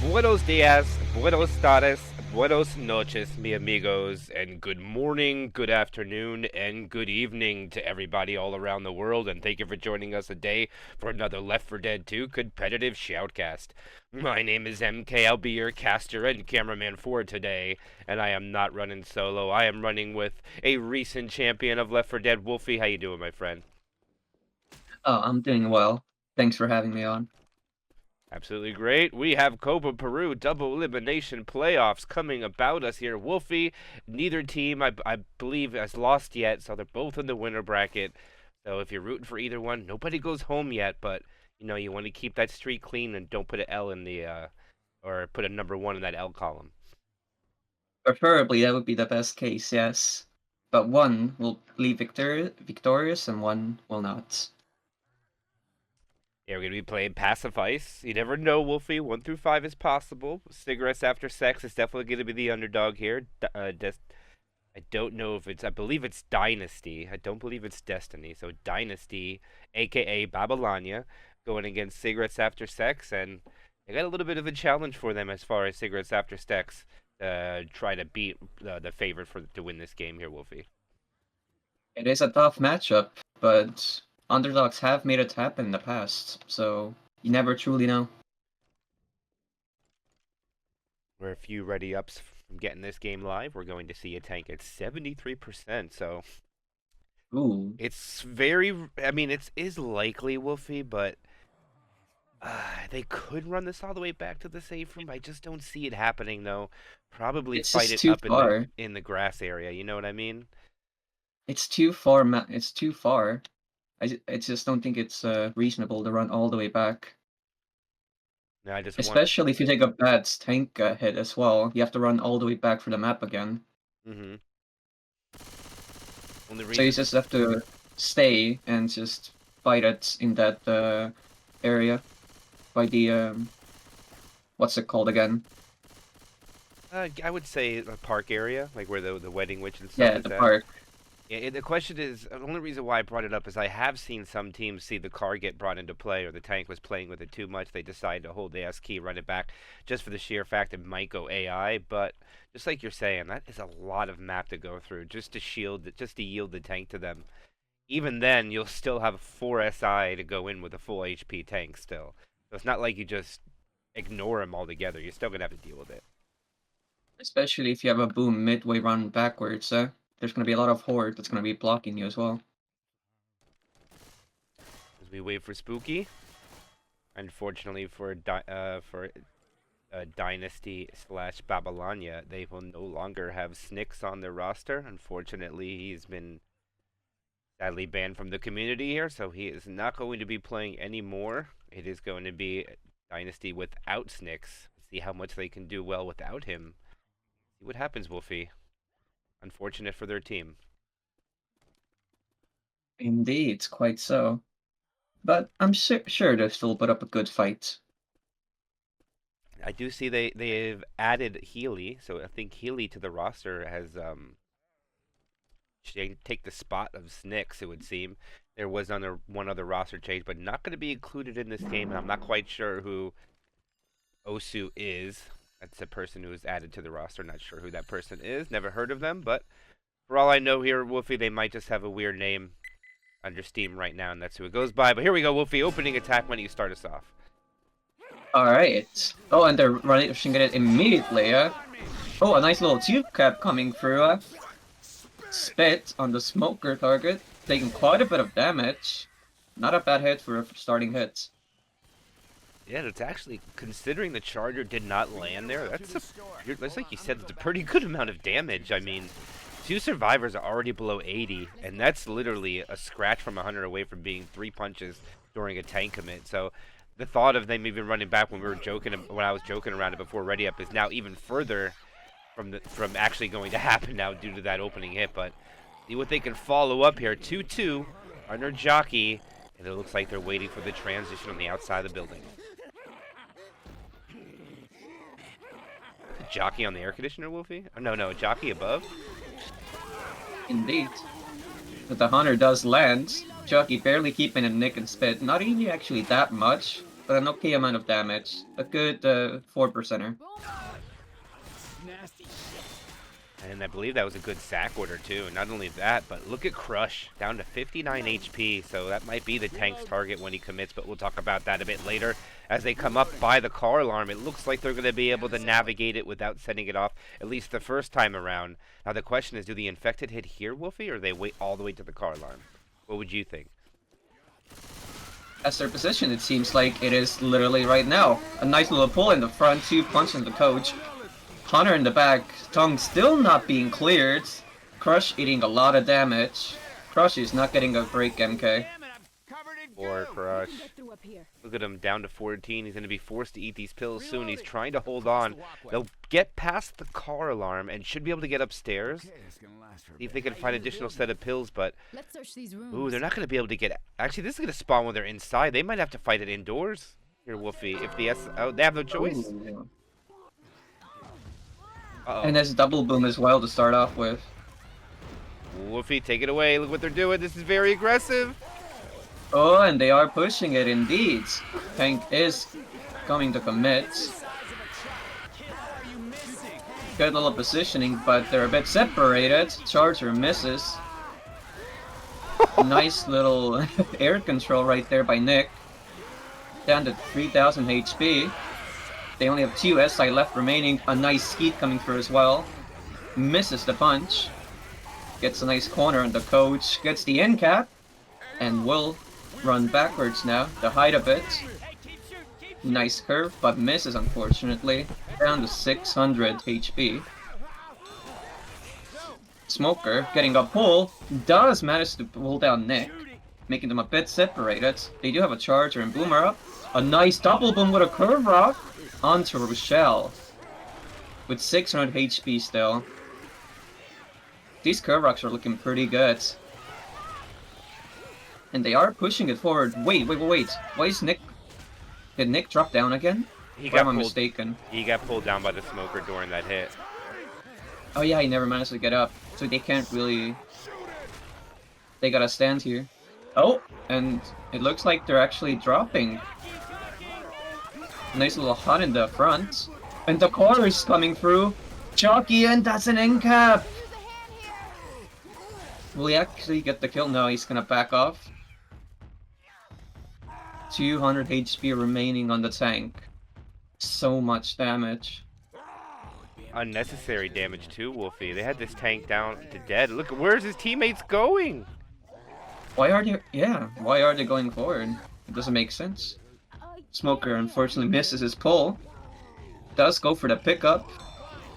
Buenos dias, buenos tardes, buenos noches, mi amigos, and good morning, good afternoon, and good evening to everybody all around the world, and thank you for joining us today for another Left 4 Dead 2 competitive shoutcast. My name is MK, I'll be your caster and cameraman for today, and I am not running solo, I am running with a recent champion of Left 4 Dead, Wolfi. How you doing, my friend? Oh, I'm doing well. Thanks for having me on. Absolutely great. We have Copa Peru double elimination playoffs coming about us here. Wolfie, neither team, I believe, has lost yet, so they're both in the winner bracket. So if you're rooting for either one, nobody goes home yet, but you want to keep that streak clean and don't put an L in the or put a number one in that L column. Preferably, that would be the best case, yes. But one will leave victorious and one will not. Yeah, we're gonna be playing Passifice. You never know, Wolfie. 1 through 5 is possible. Cigarettes after sex is definitely gonna be the underdog here. I don't know if it's. I believe it's Dynasty. I don't believe it's Destiny. So Dynasty, aka Babylonia, going against Cigarettes After Sex, and I got a little bit of a challenge for them as far as Cigarettes After Sex. Try to beat the favorite to win this game here, Wolfie. It is a tough matchup, but underdogs have made it happen in the past, so you never truly know. We're a few ready ups from getting this game live. We're going to see a tank at 73%. So Ooh, it's very. I mean, it is likely, Wolfie, but they could run this all the way back to the safe room. I just don't see it happening though. Probably it's fight just it too up far. in the grass area. You know what I mean? It's too far. It's too far. I just don't think it's reasonable to run all the way back. No, I just want. Especially if you take a bad tank hit as well. You have to run all the way back for the map again. Mm-hmm. Only So you reason. just have to stay and just fight it in that area by the what's it called again? I would say the park area, like where the wedding witch and stuff Yeah, is the at. park. Yeah, the question is, the only reason why I brought it up is I have seen some teams see the car get brought into play or the tank was playing with it too much. They decide to hold the S key, run it back, just for the sheer fact it might go AI. But just like you're saying, that is a lot of map to go through just to just to yield the tank to them. Even then, you'll still have 4 SI to go in with a full HP tank still. So it's not like you just ignore them altogether. You're still going to have to deal with it. Especially if you have a boom midway run backwards. There's gonna be a lot of horde that's gonna be blocking you as well. As we wait for Spooky, unfortunately for Dynasty slash Babylonia, they will no longer have Snicks on their roster. Unfortunately, he's been sadly banned from the community here, so he is not going to be playing anymore. It is going to be Dynasty without Snicks. See how much they can do well without him. See what happens, Wolfie. Unfortunate for their team. Indeed, quite so. But I'm sure they'll still put up a good fight. I do see they've added Healy, so I think Healy to the roster has take the spot of Snicks. It would seem there was one other roster change, but not going to be included in this game. And I'm not quite sure who Osu is. That's a person who was added to the roster. Not sure who that person is. Never heard of them, but for all I know here, Wolfie, they might just have a weird name under Steam right now, and that's who it goes by. But here we go, Wolfie. Opening attack. When you start us off? Alright. Oh, and they're rushing at it immediately. Oh, a nice little tube cap coming through. Spit on the smoker target, taking quite a bit of damage. Not a bad hit for a starting hit. Yeah, it's actually considering the charger did not land there. That's like you said. It's a pretty good amount of damage. I mean, 2 survivors are already below 80, and that's literally a scratch from 100 away from being 3 punches during a tank commit. So the thought of them even running back when I was joking around it before ready up, is now even further from actually going to happen now due to that opening hit. But see what they can follow up here. 2-2 under Jockey, and it looks like they're waiting for the transition on the outside of the building. Jockey on the air conditioner, Wolfie? Oh, no, jockey above? Indeed. But the hunter does land. Chucky barely keeping a nick and spit. Not even actually that much, but an okay amount of damage. A good 4%er. And I believe that was a good sack order too. Not only that, but look at Crush, down to 59 HP, so that might be the tank's target when he commits, but we'll talk about that a bit later. As they come up by the car alarm, it looks like they're going to be able to navigate it without setting it off, at least the first time around. Now the question is, do the infected hit here, Wolfi, or they wait all the way to the car alarm? What would you think? As their position, it seems like it is literally right now. A nice little pull in the front, 2 punch in the coach. Hunter in the back, Tongue still not being cleared. Crush eating a lot of damage. Crush is not getting a break, MK. Poor Crush. Look at him, down to 14. He's going to be forced to eat these pills soon. He's trying to hold on. They'll get past the car alarm and should be able to get upstairs. See if they can find an additional set of pills, but... Ooh, they're not going to be able to get... Actually, this is going to spawn when they're inside. They might have to fight it indoors. Here, Wolfi. If the Oh, they have no choice. Ooh. Uh-oh. And there's double boom as well to start off with. Wolfi, take it away. Look what they're doing. This is very aggressive. Oh, and they are pushing it indeed. Tank is coming to commit. Good little positioning, but they're a bit separated. Charger misses. Nice little air control right there by Nick. Down to 3000 HP. They only have 2 SI left remaining. A nice skeet coming through as well. Misses the punch. Gets a nice corner on the coach. Gets the end cap. And will run backwards now to hide a bit. Nice curve, but misses unfortunately. Down to 600 HP. Smoker getting a pull. Does manage to pull down Nick. Making them a bit separated. They do have a charger and boomer up. A nice double boom with a curve rock. Onto Rochelle. With 600 HP still. These curve rocks are looking pretty good. And they are pushing it forward. Wait. Why is Nick... Did Nick drop down again? Or am I mistaken? He got pulled down by the smoker during that hit. Oh yeah, he never managed to get up. So they can't really... They gotta stand here. Oh, and it looks like they're actually dropping. Nice little hut in the front. And the car is coming through. Jockey, and that's an end cap! Will he actually get the kill? No, he's gonna back off. 200 HP remaining on the tank. So much damage. Unnecessary damage too, Wolfi. They had this tank down to dead. Look, where's his teammates going? Why are they going forward? It doesn't make sense. Smoker unfortunately misses his pull. Does go for the pickup.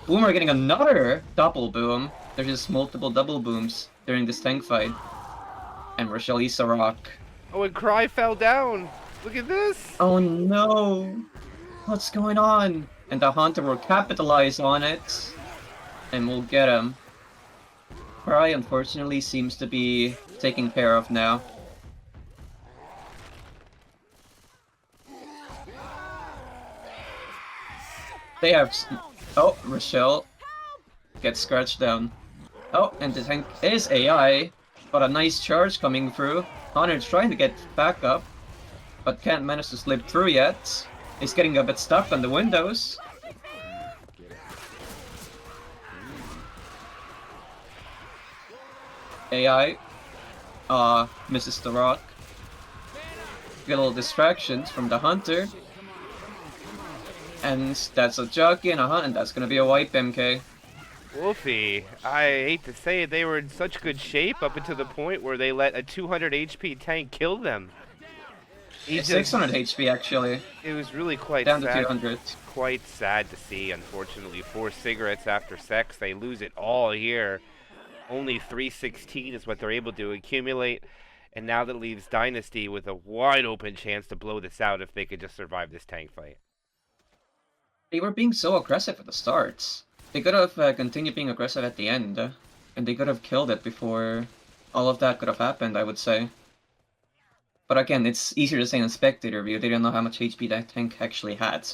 Boomer getting another double boom. There's just multiple double booms during this tank fight. And Rochelle eats a rock. Oh, and Cry fell down. Look at this. Oh no! What's going on? And the Hunter will capitalize on it. And we'll get him. Cry unfortunately seems to be taken care of now. They have... Oh, Rochelle gets scratched down. Oh, and the tank is AI, but a nice charge coming through. Hunter's trying to get back up, but can't manage to slip through yet. He's getting a bit stuck on the windows. AI misses the rock. Get a little distractions from the Hunter. And that's a jockey and a hunt, and that's gonna be a wipe, MK. Wolfi, I hate to say it, they were in such good shape up until the point where they let a 200 HP tank kill them. 600 HP actually. It was really quite down sad. To 200. Quite sad to see, unfortunately. 4 cigarettes after sex, they lose it all here. Only 316 is what they're able to accumulate, and now that leaves Dynsty with a wide open chance to blow this out if they could just survive this tank fight. They were being so aggressive at the start. They could have continued being aggressive at the end, and they could have killed it before all of that could have happened, I would say. But again, it's easier to say in a spectator view. They didn't know how much HP that tank actually had.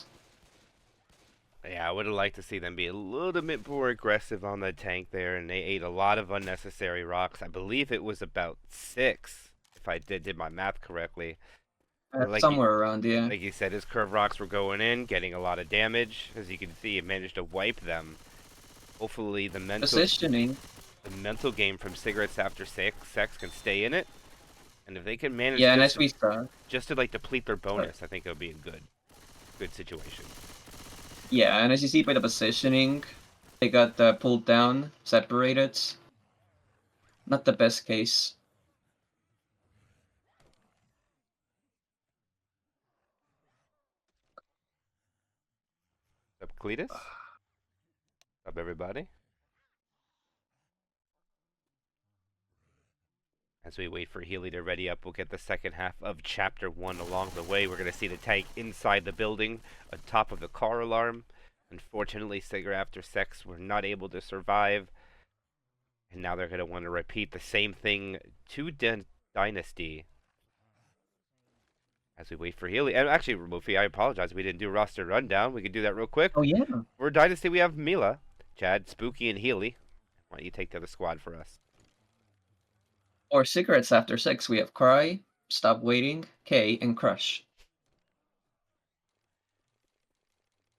Yeah, I would have liked to see them be a little bit more aggressive on the tank there, and they ate a lot of unnecessary rocks. I believe it was about 6, if I did my math correctly. Like somewhere around, yeah. like you said, his curve rocks were going in, getting a lot of damage. As you can see, he managed to wipe them. Hopefully, Positioning. the mental game from Cigarettes After Sex can stay in it. And if they can manage Yeah, and as we saw, just to like deplete their bonus, I think it would be a good situation. yeah, and as you see by the positioning, they got pulled down, separated. Not the best case. Up, Cletus? Up, everybody? As we wait for Healy to ready up, we'll get the second half of Chapter 1 along the way. We're going to see the tank inside the building, on top of the car alarm. Unfortunately, Cigarette After Sex were not able to survive. And now they're going to want to repeat the same thing to Dynasty. As we wait for Healy. And actually, Wolfi, I apologize. We didn't do roster rundown. We could do that real quick. Oh, yeah. For Dynasty, we have Mila, Chad, Spooky, and Healy. Why don't you take the other squad for us? Or Cigarettes After Sex, we have Cry, Stop Waiting, K, and Crush.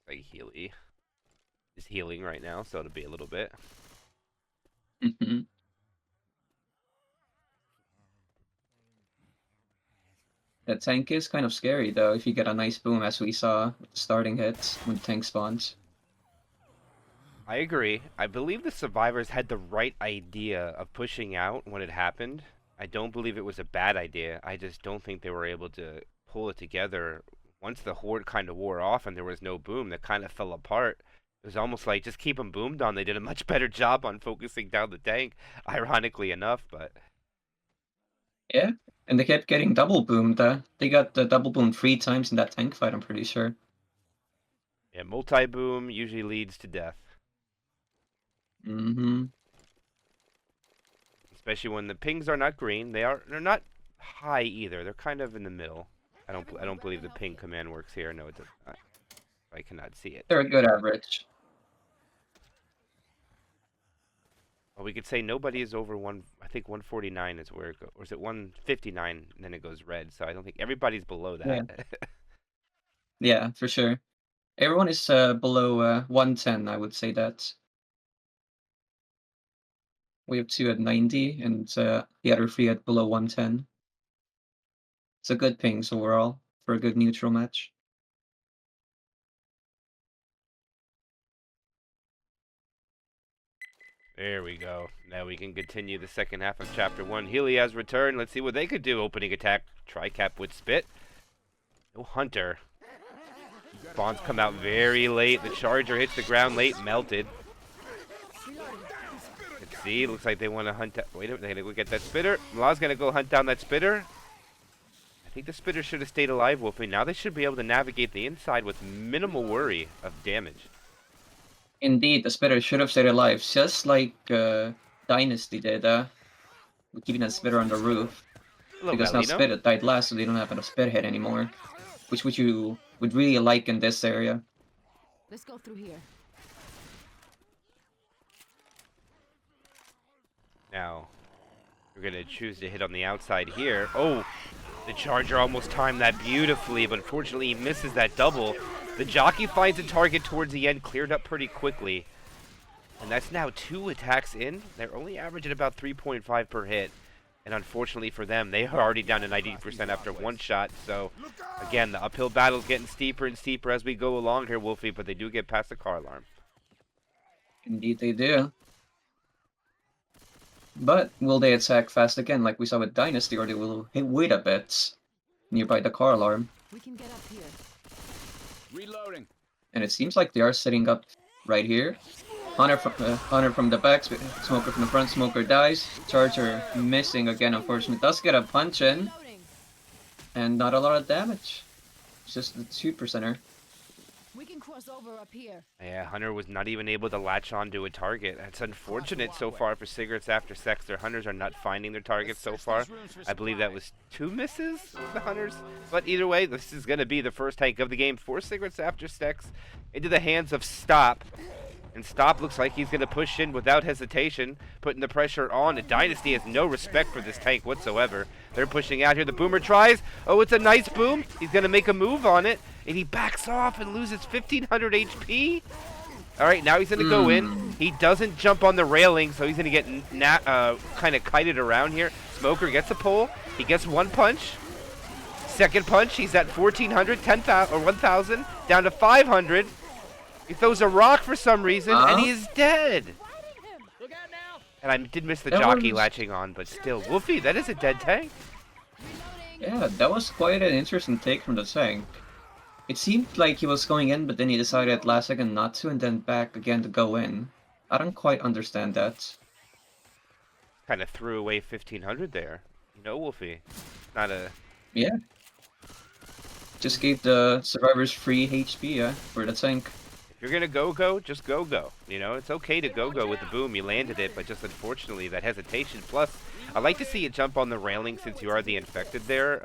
Like Healy is healing right now, so it'll be a little bit. Mm-hmm. The tank is kind of scary, though, if you get a nice boom, as we saw with the starting hits when the tank spawns. I agree. I believe the survivors had the right idea of pushing out when it happened. I don't believe it was a bad idea. I just don't think they were able to pull it together. Once the horde kind of wore off and there was no boom, that kind of fell apart. It was almost like just keep them boomed on. They did a much better job on focusing down the tank, ironically enough, but... Yeah, and they kept getting double boomed. They got the double boom 3 times in that tank fight, I'm pretty sure. Yeah, multi-boom usually leads to death. Mm-hmm. Especially when the pings are not green. They're not high either. They're kind of in the middle. I don't believe the ping command works here. No, it does not. I cannot see it. They're a good average. Well, we could say nobody is over I think 149 is where it goes. Or is it 159 and then it goes red? So I don't think everybody's below that. Yeah, yeah, for sure. Everyone is below 110, I would say that. We have 2 at 90, and the other 3 at below 110. It's a good pings overall for a good neutral match. There we go. Now we can continue the second half of Chapter 1. Healy has returned. Let's see what they could do. Opening attack. Tri-cap with Spit. No Hunter. Spawns come out very late. The Charger hits the ground late. Melted. Let's see. Looks like they want to hunt. Wait a minute. They're going to go get that Spitter. Law's going to go hunt down that Spitter. I think the Spitter should have stayed alive, Wolfie. Now they should be able to navigate the inside with minimal worry of damage. Indeed, the Spitter should have stayed alive, just like Dynasty did, with keeping that Spitter on the roof. Because now Spitter died last, so they don't have a Spit hit anymore. Which you would really like in this area. Let's go through here. Now, we're going to choose to hit on the outside here. Oh, the Charger almost timed that beautifully, but unfortunately he misses that double. The Jockey finds a target towards the end, cleared up pretty quickly. And that's now 2 attacks in. They're only averaging about 3.5 per hit. And unfortunately for them, they are already down to 90% after 1 shot. So, again, the uphill battle's getting steeper and steeper as we go along here, Wolfie, but they do get past the car alarm. Indeed they do. But will they attack fast again like we saw with Dynasty, or they will wait a bit nearby the car alarm? We can get up here. Reloading. And it seems like they are setting up right here. Hunter from the back, Smoker from the front, Smoker dies. Charger missing again, unfortunately. Does get a punch in, and not a lot of damage. It's just the 2%er. We can cross over up here. Yeah, Hunter was not even able to latch onto a target. That's unfortunate so far for Cigarettes After Sex. Their Hunters are not finding their targets so far. I believe that was 2 misses for the Hunters. But either way, this is going to be the first tank of the game for Cigarettes After Sex into the hands of Stop. And Stop looks like he's going to push in without hesitation, putting the pressure on. And Dynasty has no respect for this tank whatsoever. They're pushing out here. The Boomer tries. Oh, it's a nice boom. He's going to make a move on it. And he backs off and loses 1,500 HP. All right, now he's going to go in. He doesn't jump on the railing, so he's going to get kind of kited around here. Smoker gets a pull. He gets one punch. Second punch, he's at 1,400, 10,000, or 1,000, down to 500. He throws a rock for some reason, and he is dead. And I did miss the jockey latching on, but still. Wolfi, that is a dead tank. Yeah, that was quite an interesting take from the tank. It seemed like he was going in, but then he decided at last second not to, and then back again to go in. I don't quite understand that. Kind of threw away 1,500 there. You know, Wolfi. Not a... Yeah. Just gave the survivors free HP for the tank. If you're going to go, just go. You know, it's okay to go with the boom. You landed it, but just unfortunately, that hesitation. Plus, I like to see you jump on the railing since you are the infected there,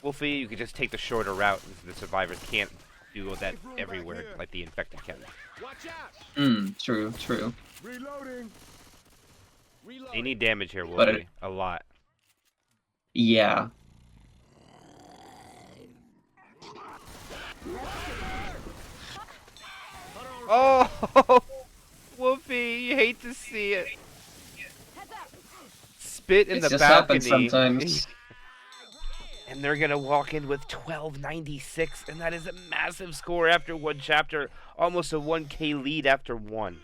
Wolfi. You could just take the shorter route. The survivors can't do that everywhere like the infected can. True. Reloading. They need damage here, Wolfi. A lot. Yeah. Oh, Wolfi, you hate to see it. Spit in the just balcony. happens sometimes. And they're going to walk in with 1296, and that is a massive score after one chapter. Almost a 1K lead after one.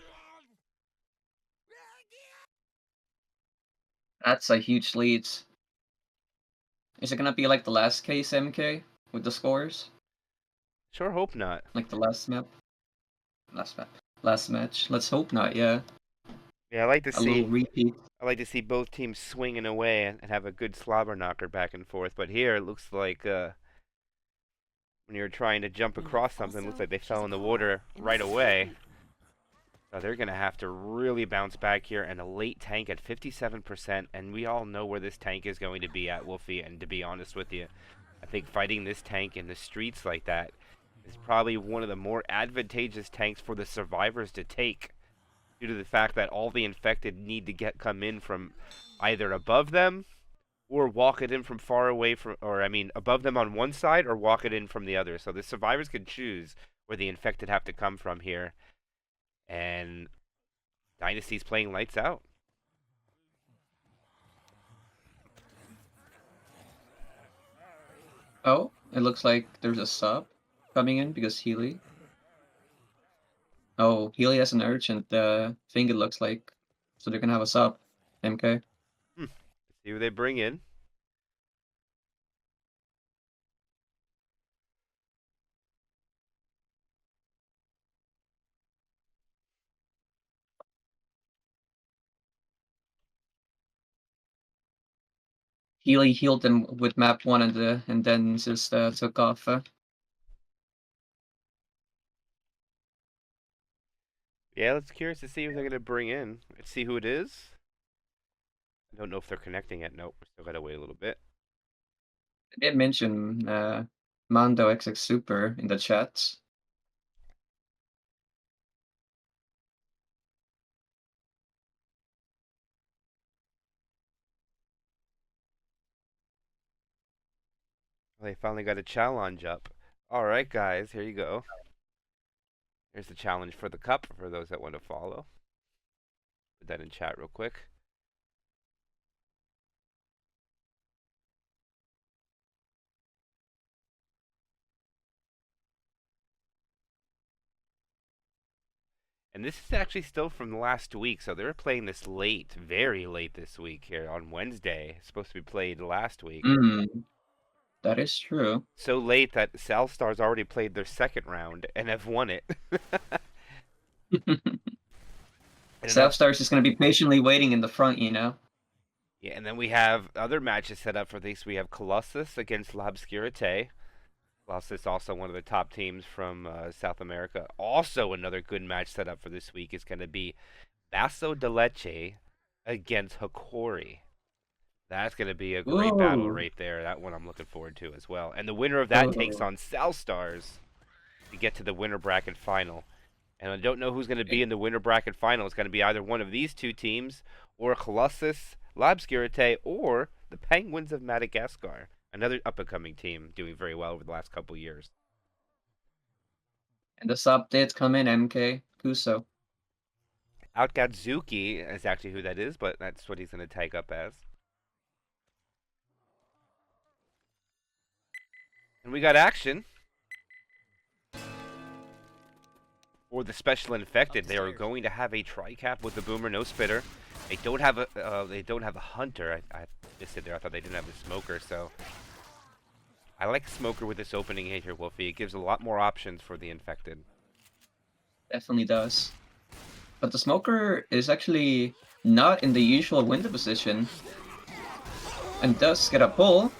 That's a huge lead. Is it gonna be like the last case MK with the scores? Sure hope not. Like the last map? Last match. Let's hope not, yeah. Yeah, I like to A little repeat. I like to see both teams swinging away and have a good slobber knocker back and forth. But here it looks like when you're trying to jump across something, it looks like they fell in the water right away. So they're going to have to really bounce back here, and a late tank at 57%, and we all know where this tank is going to be at, Wolfi, and to be honest with you, I think fighting this tank in the streets like that is probably one of the more advantageous tanks for the survivors to take, due to the fact that all the infected need to come in from either above them or walk it in from far away from, or I mean above them on one side or walk it in from the other. So the survivors can choose where the infected have to come from here. And Dynasty's playing lights out. Oh, it looks like there's a sub coming in because Healy. Oh, Healy has an urgent thing, it looks like. So they're gonna have a sub. MK. See who they bring in. Healy healed them with map 1 and then just took off. Yeah, it's curious to see who they're going to bring in. Let's see who it is. I don't know if they're connecting yet. Nope, we still got to wait a little bit. I did mention Mando XX Super in the chat. They finally got a challenge up. All right, guys, here you go. Here's the challenge for the cup for those that want to follow. Put that in chat real quick. And this is actually still from last week, so they were playing this late, very late this week here on Wednesday. It's supposed to be played last week. That is true. So late that Salstar's already played their second round and have won it. Salstar's just going to be patiently waiting in the front, you know? Yeah, and then we have other matches set up for this. We have Colossus against La Cigarretes. Colossus, also one of the top teams from South America. Also another good match set up for this week is going to be Basso de Leche against Hikori. That's going to be a great battle right there. That one I'm looking forward to as well. And the winner of that takes on Salstars to get to the winner bracket final. And I don't know who's going to be in the winter bracket final. It's going to be either one of these two teams, or Colossus, Cigarretes, or the Penguins of Madagascar. Another up-and-coming team doing very well over the last couple years. And the sub did come in, MK Kuso. Outgatsuki is actually who that is, but that's what he's going to tag up as. And we got action. For the special infected, they are going to have a tri-cap with the boomer, no spitter. They don't have a hunter. I missed it there. I thought they didn't have the smoker, so I like smoker with this opening hit here, Wolfi. It gives a lot more options for the infected. Definitely does. But the smoker is actually not in the usual window position. And does get a pull.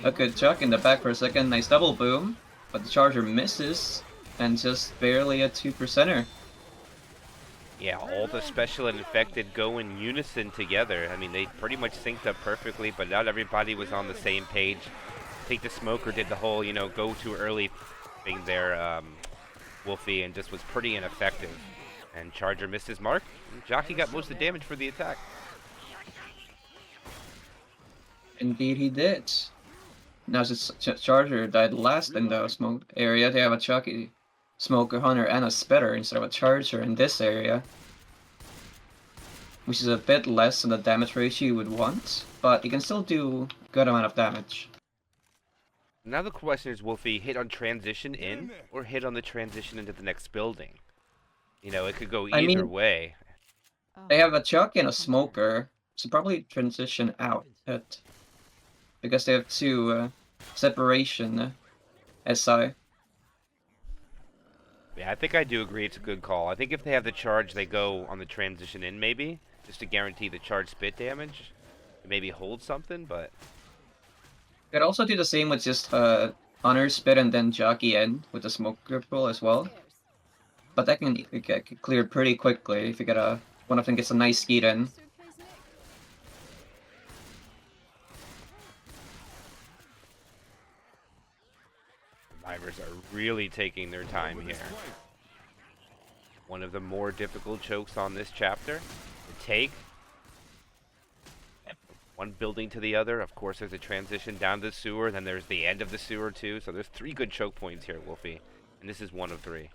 A good chuck in the back for a second. Nice double boom. But the charger misses. And just barely a 2%er. Yeah, all the special and infected go in unison together. I mean, they pretty much synced up perfectly, but not everybody was on the same page. I think the smoker did the whole, go too early thing there, Wolfi, and just was pretty ineffective. And Charger missed his mark. And Jockey got most of the damage for the attack. Indeed he did. Now since Charger died last in the smoke area, they have a Chucky, Smoker, Hunter, and a Spitter instead of a Charger in this area. Which is a bit less than the damage ratio you would want, but you can still do a good amount of damage. Now the question is, Wolfi, hit on transition in, or hit on the transition into the next building? It could go either way. They have a Chucky and a Smoker, so probably transition out. Because they have two separation SI. Yeah, I think I do agree it's a good call. I think if they have the charge, they go on the transition in, maybe, just to guarantee the charge spit damage. Maybe hold something, but... Could also do the same with just Honor Spit and then Jockey in with the Smoker pull as well. But that can get cleared pretty quickly if you get one of them gets a nice skeet in. Survivors are really taking their time here. One of the more difficult chokes on this chapter. The take. One building to the other. Of course, there's a transition down the sewer. Then there's the end of the sewer, too. So there's 3 good choke points here, Wolfi. And this is one of 3.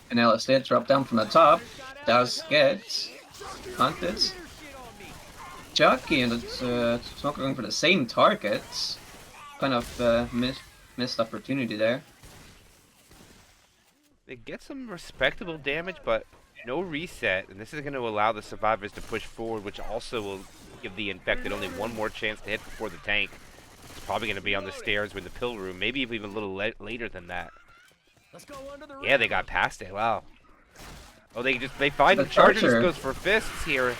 And LSD drop down from the top. Does get hunted. Jockey and the Smoker going for the same targets. Kind of missed opportunity there. They get some respectable damage, but no reset. And this is going to allow the survivors to push forward, which also will give the infected only one more chance to hit before the tank. It's probably going to be on the stairs or in the pill room, maybe even a little later than that. Yeah, they got past it. Wow. Oh, they find the Charger just goes for fists here.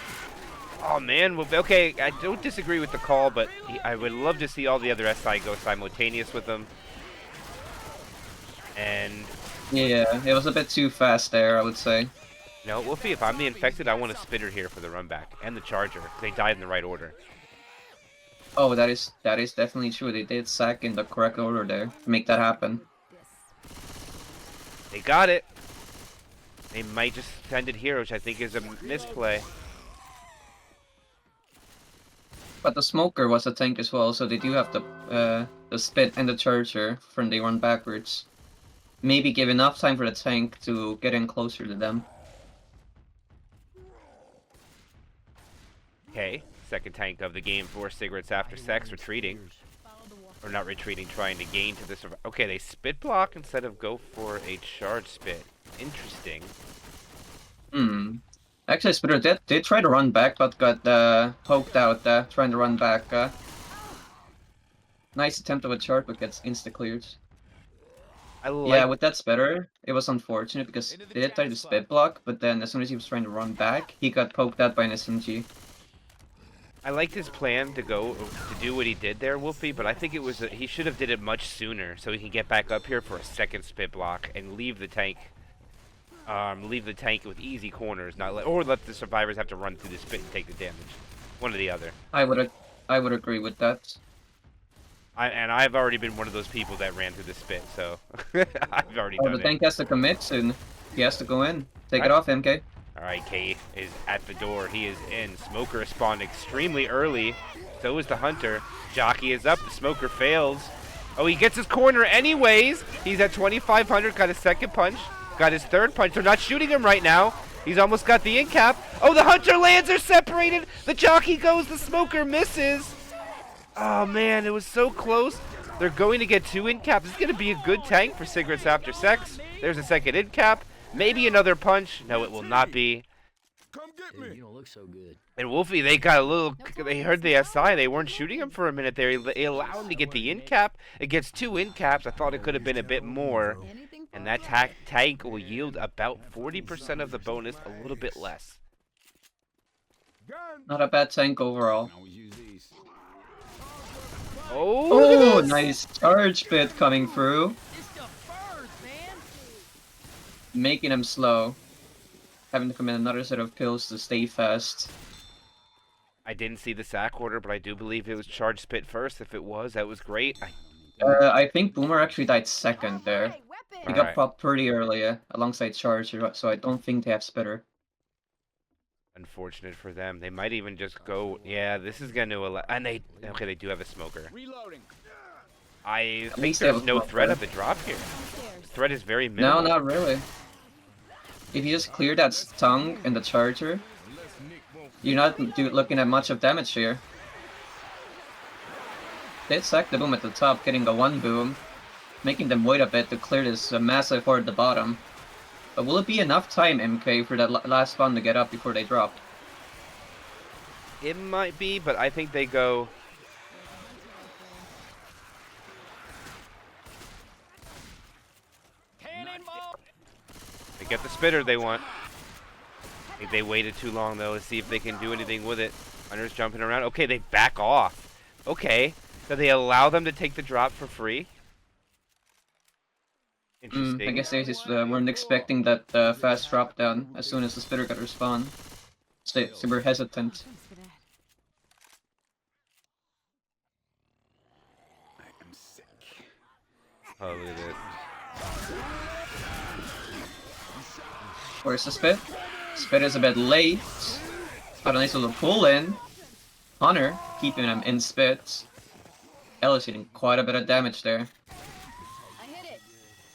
Oh man, well, okay, I don't disagree with the call, but I would love to see all the other SI go simultaneous with them. And yeah, it was a bit too fast there, I would say. No, Wolfi, if I'm the infected, I want a spitter here for the run back and the Charger. They died in the right order. Oh, that is definitely true. They did sack in the correct order there to make that happen. They got it. They might just send it here, which I think is a misplay. But the Smoker was a tank as well, so they do have the Spit and the Charger when they run backwards. Maybe give enough time for the tank to get in closer to them. Okay, second tank of the game for Cigarettes After Sex retreating. Or not retreating, trying to gain to this. Okay, they spit block instead of go for a charge spit. Interesting. Actually, Spitter did try to run back, but got poked out trying to run back. Nice attempt of a charge, but gets insta-cleared. Yeah, with that Spitter, it was unfortunate because they did try to spit block, but then as soon as he was trying to run back, he got poked out by an SMG. I liked his plan to do what he did there, Wolfi, but I think it was he should have did it much sooner so he can get back up here for a second spit block and leave the tank with easy corners, or let the survivors have to run through the spit and take the damage. One or the other. I would agree with that. And I've already been one of those people that ran through the spit, so I've already Oh, the done it. tank has to commit soon. He has to go in. Take it Alright. off, MK. Alright, K is at the door. He is in. Smoker spawned extremely early. So is the Hunter. Jockey is up. The Smoker fails. Oh, he gets his corner anyways. He's at 2,500. Got his second punch. Got his third punch. They're not shooting him right now. He's almost got the in cap. Oh, the Hunter lands are separated. The Jockey goes. The Smoker misses. Oh, man. It was so close. They're going to get 2 in caps. It's going to be a good tank for Cigarettes After Sex. There's a second in cap. Maybe another punch. No, it will not be. Dude, you don't look so good. And Wolfi, they got a little. They heard the SI. They weren't shooting him for a minute there. They allowed him to get the in cap. It gets 2 in caps. I thought it could have been a bit more. And that tank will yield about 40% of the bonus, a little bit less. Not a bad tank overall. Oh, Oh, nice charge bit coming through. Making him slow. Having to commit another set of kills to stay fast. I didn't see the sack order, but I do believe it was charge spit first. If it was, that was great. I think Boomer actually died second there. He got Alright. popped pretty early alongside Charge, so I don't think they have Spitter. Unfortunate for them. They might even just go. Yeah, this is going to allow. And they do have a Smoker. Reloading. I think least they have there's a no smoker. threat of the drop here. Threat is very No, minimal. not really. If you just clear that Stung and the Charger, you're not looking at much of damage here. They sack the boom at the top, getting a 1 boom, making them wait a bit to clear this massive horde at the bottom. But will it be enough time, MK, for that last spawn to get up before they drop? It might be, but I think they go. They get the spitter they want. I think they waited too long though to see if they can do anything with it. Hunter's jumping around. Okay, they back off. Okay, so they allow them to take the drop for free. Interesting. I guess they just weren't expecting that fast drop down as soon as the Spitter got respawn. So they were hesitant. I am sick. Oh, look at this. Where's the Spit? Spit is a bit late. Got a nice little pull in. Hunter keeping him in Spit. Ellis hitting quite a bit of damage there.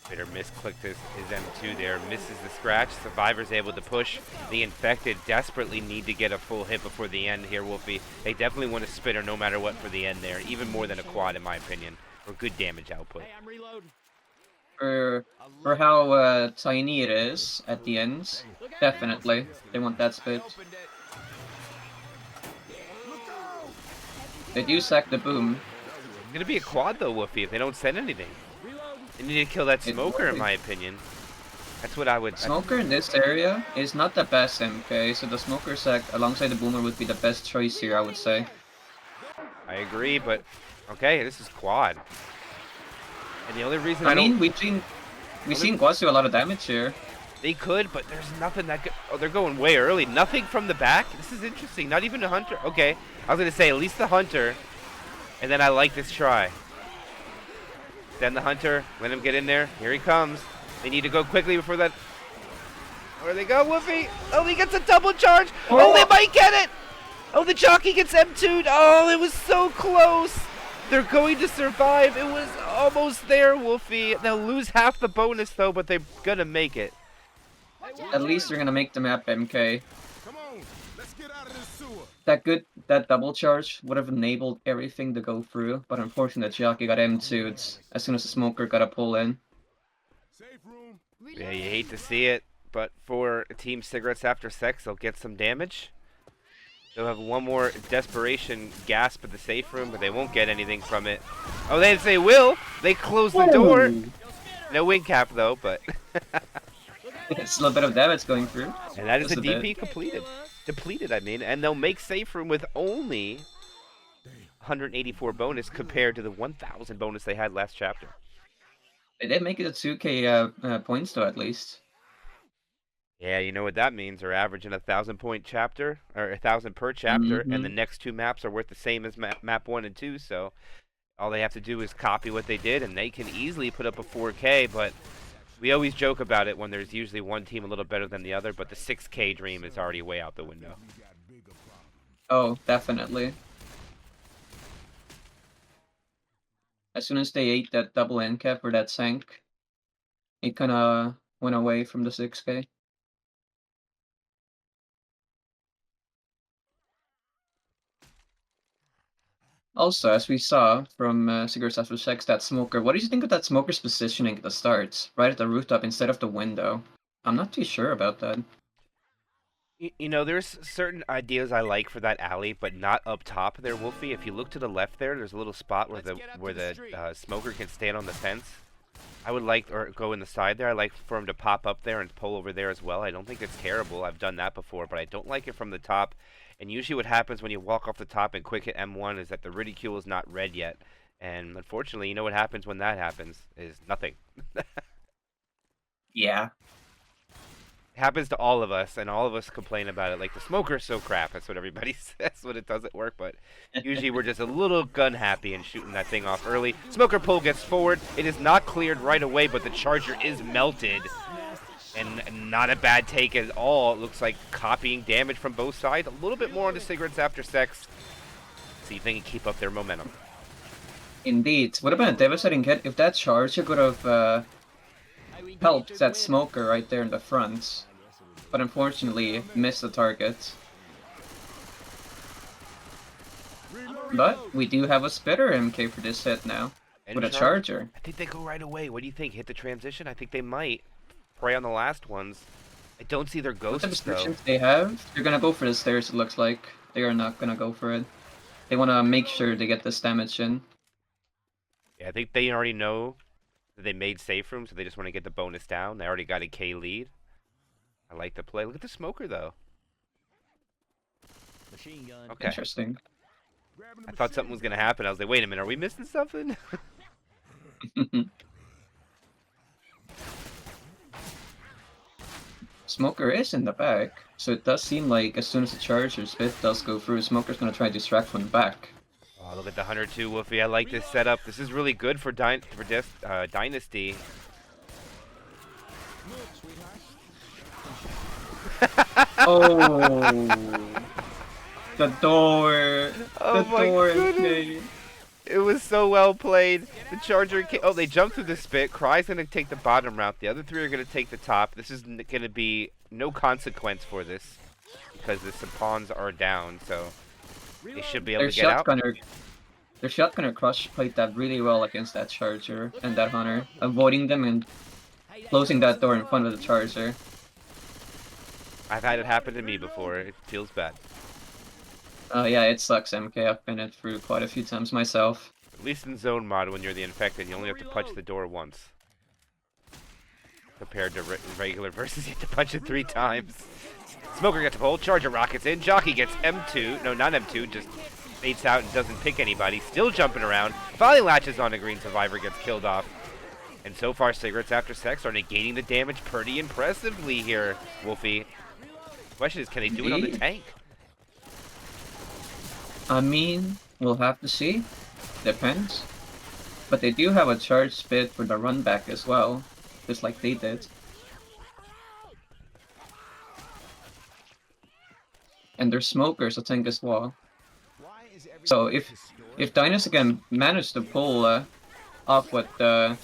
Spitter misclicked his M2 there, misses the scratch. Survivor's able to push. The infected desperately need to get a full hit before the end here, Wolfi. They definitely want a Spitter no matter what for the end there, even more than a quad in my opinion, for good damage output. Hey, I'm reloading. For how tiny it is at the end, definitely they want that Spit. Opened it. They do sack the boom. It's gonna be a quad though, Wolfi, if they don't send anything. They need to kill that Smoker in my opinion. That's what I would... Smoker in this area is not the best MK, so the Smoker sack alongside the Boomer would be the best choice here, I would say. I agree, but... Okay, this is quad. And the only reason I mean, we've seen Guaz do a lot of damage here. They could, but there's nothing that could... Oh, they're going way early. Nothing from the back? This is interesting. Not even a Hunter. Okay. I was going to say, at least the Hunter. And then I like this try. Then the Hunter. Let him get in there. Here he comes. They need to go quickly before that... Where they go, Wolfi? Oh, he gets a double charge. Oh, they might get it. Oh, the Jockey gets M2'd. Oh, it was so close. They're going to survive. It was almost there, Wolfi. They'll lose half the bonus, though, but they're going to make it. At least they're gonna make the map MK. Come on, let's get out of this sewer. That double charge would have enabled everything to go through, but unfortunately Jockey got M2'd as soon as the Smoker got a pull in. Safe room. Yeah, you hate to see it, but for Team Cigarettes After Sex, they'll get some damage. They'll have one more desperation gasp at the safe room, but they won't get anything from it. Oh, they will. They close the door. No wing cap, though, but... It's a little bit of damage going through. And that is a Just a bit. DP completed. Depleted, I mean. And they'll make safe room with only 184 bonus compared to the 1,000 bonus they had last chapter. They did make it a 2k points though, at least. Yeah, you know what that means. They're averaging 1,000 point chapter, or 1,000 per chapter, and the next two maps are worth the same as map 1 and 2, so All they have to do is copy what they did, and they can easily put up a 4K, but we always joke about it when there's usually one team a little better than the other, but the 6K dream is already way out the window. Oh, definitely. As soon as they ate that double end cap or that sank, it kinda went away from the 6K. Also, as we saw from Cigarettes After Sex, that smoker, what do you think of that smoker's positioning at the start? Right at the rooftop instead of the window? I'm not too sure about that. You know, there's certain ideas I like for that alley, but not up top there, Wolfie. If you look to the left there, there's a little spot where the smoker can stand on the fence. I would like, or go in the side there. I like for him to pop up there and pull over there as well. I don't think it's terrible. I've done that before, but I don't like it from the top. And usually what happens when you walk off the top and quick hit M1 is that the ridicule is not red yet. And unfortunately, you know what happens when that happens is nothing. Yeah. It happens to all of us, and all of us complain about it. Like, the smoker's so crap. That's what everybody says when it doesn't work, but usually we're just a little gun happy and shooting that thing off early. Smoker pull gets forward. It is not cleared right away, but the charger is melted. And not a bad take at all. It looks like copying damage from both sides. A little bit more on the Cigarettes After Sex. See if they can keep up their momentum. Indeed. What about a devastating hit? If that charger could have helped that smoker right there in the front, but unfortunately missed the target. But we do have a spitter MK for this hit now, with a charger. I think they go right away. What do you think? Hit the transition? I think they might. Prey on the last ones. I don't see their ghosts, With the restrictions they have, they're gonna go for the stairs, it looks like. They are not gonna go for it. They wanna make sure they get this damage in. Yeah, I think they already know that they made safe room, so they just want to get the bonus down. They already got a K lead. I like the play. Look at the smoker, though. Machine gun. Okay. Interesting. I thought something was going to happen. I was like, wait a minute, are we missing something? Smoker is in the back, so it does seem like as soon as the charger spit does go through, Smoker's gonna try to distract from the back. Oh, look at the Hunter 2, Wolfie. I like this setup. This is really good for Dynasty. Oh, the door. Oh the my door goodness. It was so well played. The charger oh, they jumped through the spit. Cry's going to take the bottom route. The other three are going to take the top. This is going to be no consequence for this because the pawns are down, so they should be able to get out. Their shotgunner Crush played that really well against that charger and that Hunter, avoiding them and closing that door in front of the charger. I've had it happen to me before. It feels bad. Yeah, it sucks, MK. I've been it through quite a few times myself. At least in zone mod, when you're the infected, you only have to punch the door once. Compared to regular versus, you have to punch it 3 times. Smoker gets a pull, charger rockets in, Jockey gets M2, no, not M2, just baits out and doesn't pick anybody. Still jumping around, finally latches on a green survivor, gets killed off. And so far, Cigarettes After Sex are negating the damage pretty impressively here, Wolfie. The question is, can they do it on the tank? I mean, we'll have to see. Depends. But they do have a charge spit for the run back as well, just like they did. And their smokers, I think, as well. So if Dynasty can manage to pull off what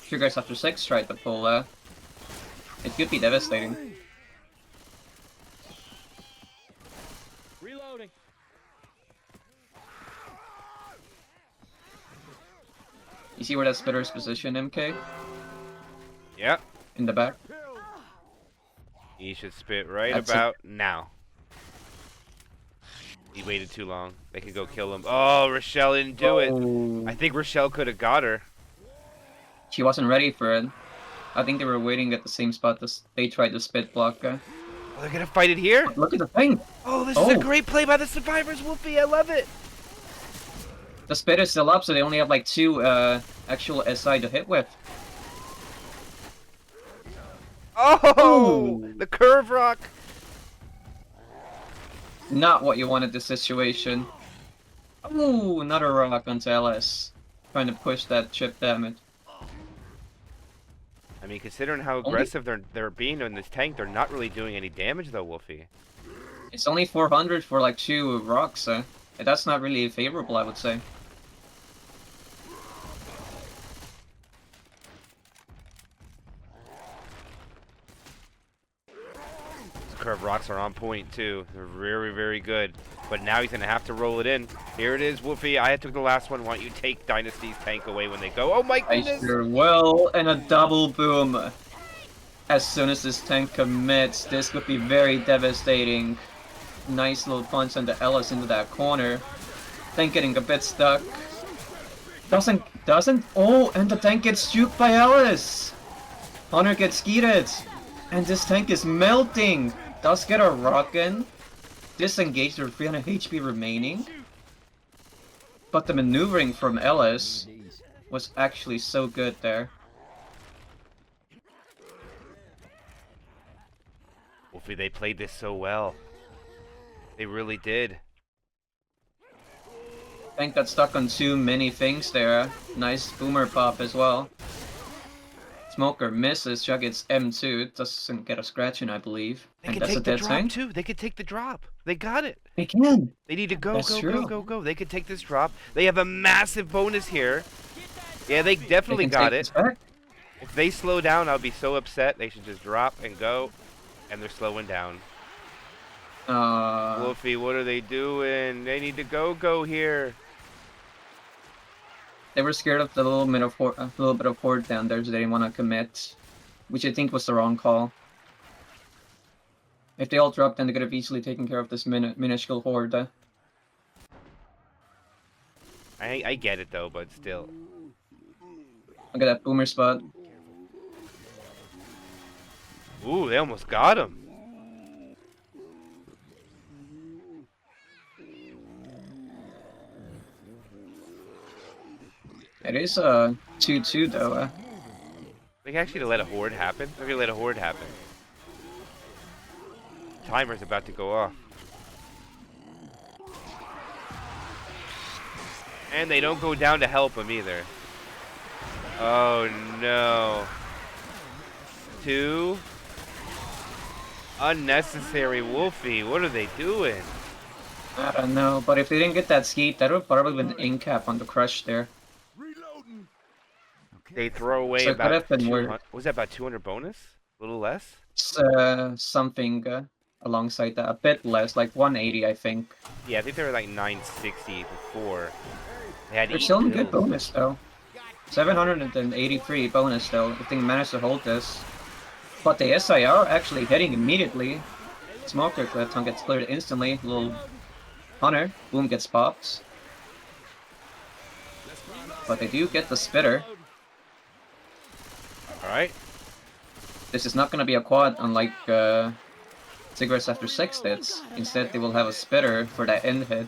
Cigarettes After Sex tried to pull, it could be devastating. Reloading. You see where that spitter's position, MK? Yeah. In the back? He should spit right That's about now. He waited too long. They could go kill him. Oh, Rochelle didn't do it. I think Rochelle could have got her. She wasn't ready for it. I think they were waiting at the same spot as they tried to spit block. Oh, they're gonna fight it here? Look at the thing! Oh, this is a great play by the survivors, Wolfie. I love it. The spit is still up, so they only have like 2 actual SI to hit with. Oh, Ooh. the curve rock. Not what you wanted this situation. Ooh, another rock onto LS. trying to push that chip damage. I mean, considering how Only- aggressive they're being in this tank, they're not really doing any damage though, Wolfi. It's only 400 for like 2 rocks. That's not really favorable, I would say. Curve rocks are on point too. They're very, very good. But now he's gonna have to roll it in. Here it is, Wolfi. I took the last one. Why don't you take Dynasty's tank away when they go? Oh my I goodness! sure will, and a double boom. As soon as this tank commits, this could be very devastating. Nice little punch on the Ellis into that corner. Tank getting a bit stuck. Doesn't. Oh, and the tank gets juked by Ellis. Hunter gets skied, and this tank is melting. Does get a rock in. Disengaged with 300 HP remaining. But the maneuvering from Ellis was actually so good there. Wolfi, they played this so well. They really did. Tank got stuck on too many things there. Nice boomer pop as well. Smoker misses, Chuck gets M2, it doesn't get a scratch in, I believe. They And can that's a take the dead drop tank? too. They could take the drop. They got it. They can! They need to go, That's go, true. go, go, go. They could take this drop. They have a massive bonus here. Yeah, they definitely They can got take it. this back. If they slow down, I'll be so upset. They should just drop and go. And they're slowing down. Wolfi, what are they doing? They need to go here. They were scared of the little bit of horde down there, so they didn't want to commit. Which I think was the wrong call. If they all dropped, then they could have easily taken care of this minuscule horde. I get it though, but still. Look at that boomer spot. Ooh, they almost got him. It is a 2-2 though. They can actually let a horde happen. They're gonna let a horde happen. Timer's about to go off. And they don't go down to help him either. Oh no. 2. Unnecessary Wolfi. What are they doing? I don't know, but if they didn't get that skeet, that would probably been an in-cap on the crush there. Reloading. They throw away So it could about have been 200. worse. Was that about 200 bonus? A little less? Something alongside that, a bit less, like 180, I think. Yeah, I think they were like 960 before. They had They're 8 still in good kills. bonus though. 783 bonus though, if they manage to hold this. But the SIR actually hitting immediately. Smoker Clifton gets cleared instantly. Little Hunter, boom, gets popped. But they do get the spitter. Alright. This is not gonna be a quad unlike Cigarettes after 6 hits. Instead they will have a spitter for that end hit.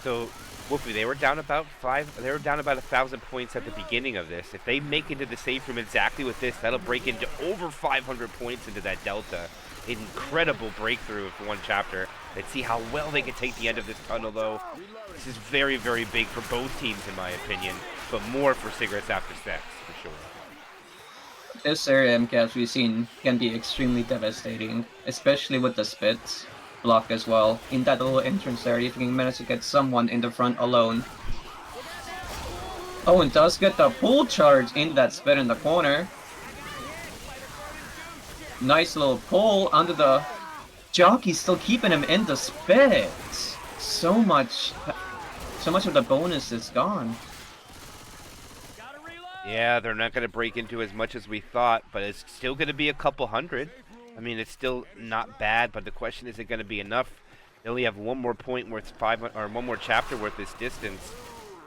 So, Wolfi, they were down about 1,000 points at the beginning of this. If they make it to the safe room exactly with this, that'll break into over 500 points into that delta. Incredible breakthrough for one chapter. Let's see how well they can take the end of this tunnel, though. This is very, very big for both teams, in my opinion, but more for Cigarettes after 6, for sure. This area MCAPs we've seen can be extremely devastating, especially with the spit block as well. In that little entrance area, if you can manage to get someone in the front alone. Oh, and does get the pull charge into that spit in the corner. Nice little pull under the jockey, still keeping him in the spit. So much of the bonus is gone. Yeah, they're not going to break into as much as we thought, but it's still going to be a couple hundred. I mean, it's still not bad, but the question is it going to be enough? They only have one more point worth 500, or one more chapter worth this distance.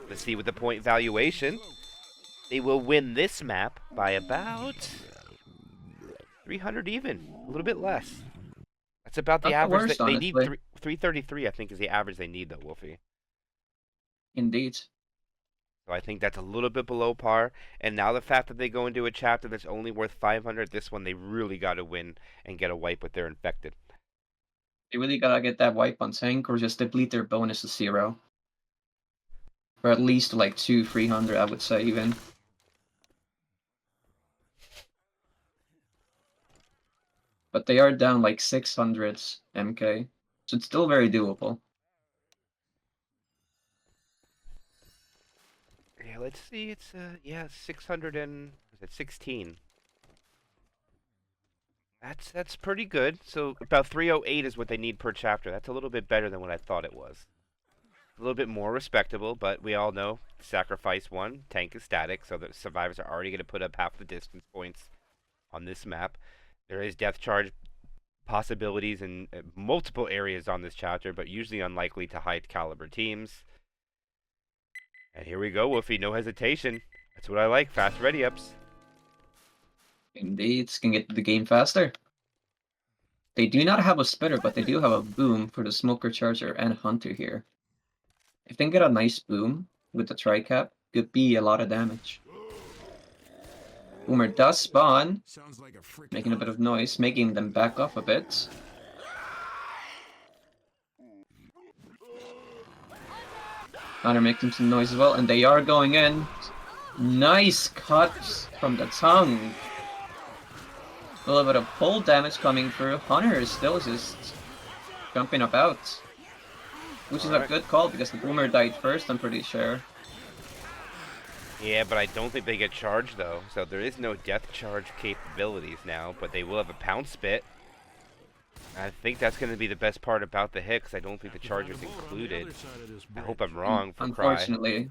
Let's see with the point valuation. They will win this map by about 300 even, a little bit less. That's about the Not the average worst, that they need. honestly. 333, I think, is the average they need, though, Wolfi. Indeed. So I think that's a little bit below par. And now the fact that they go into a chapter that's only worth 500, this one they really got to win and get a wipe with their infected. They really gotta get that wipe on tank or just deplete their bonus to 0. Or at least like 200-300, I would say even. But they are down like 600 MK, so it's still very doable. Yeah, let's see. It's yeah, 600 and was it 16? That's pretty good. So about 308 is what they need per chapter. That's a little bit better than what I thought it was. A little bit more respectable, but we all know sacrifice one, tank is static, so the survivors are already going to put up half the distance points on this map. There is death charge possibilities in multiple areas on this chapter, but usually unlikely to high caliber teams. And here we go, Wolfi, no hesitation. That's what I like, fast ready-ups. Indeed, can get the game faster. They do not have a spitter, but they do have a boom for the smoker charger and hunter here. If they can get a nice boom with the tri-cap, could be a lot of damage. Boomer does spawn, making a bit of noise, making them back off a bit. Hunter making some noise as well, and they are going in. Nice cut from the tongue. A little bit of pull damage coming through. Hunter is still just jumping about. Which is a good call because the boomer died first, I'm pretty sure. Yeah, but I don't think they get charged though, so there is no death charge capabilities now, but they will have a pounce spit. I think that's going to be the best part about the hit, because I don't think the charger's included. I hope I'm wrong for Unfortunately.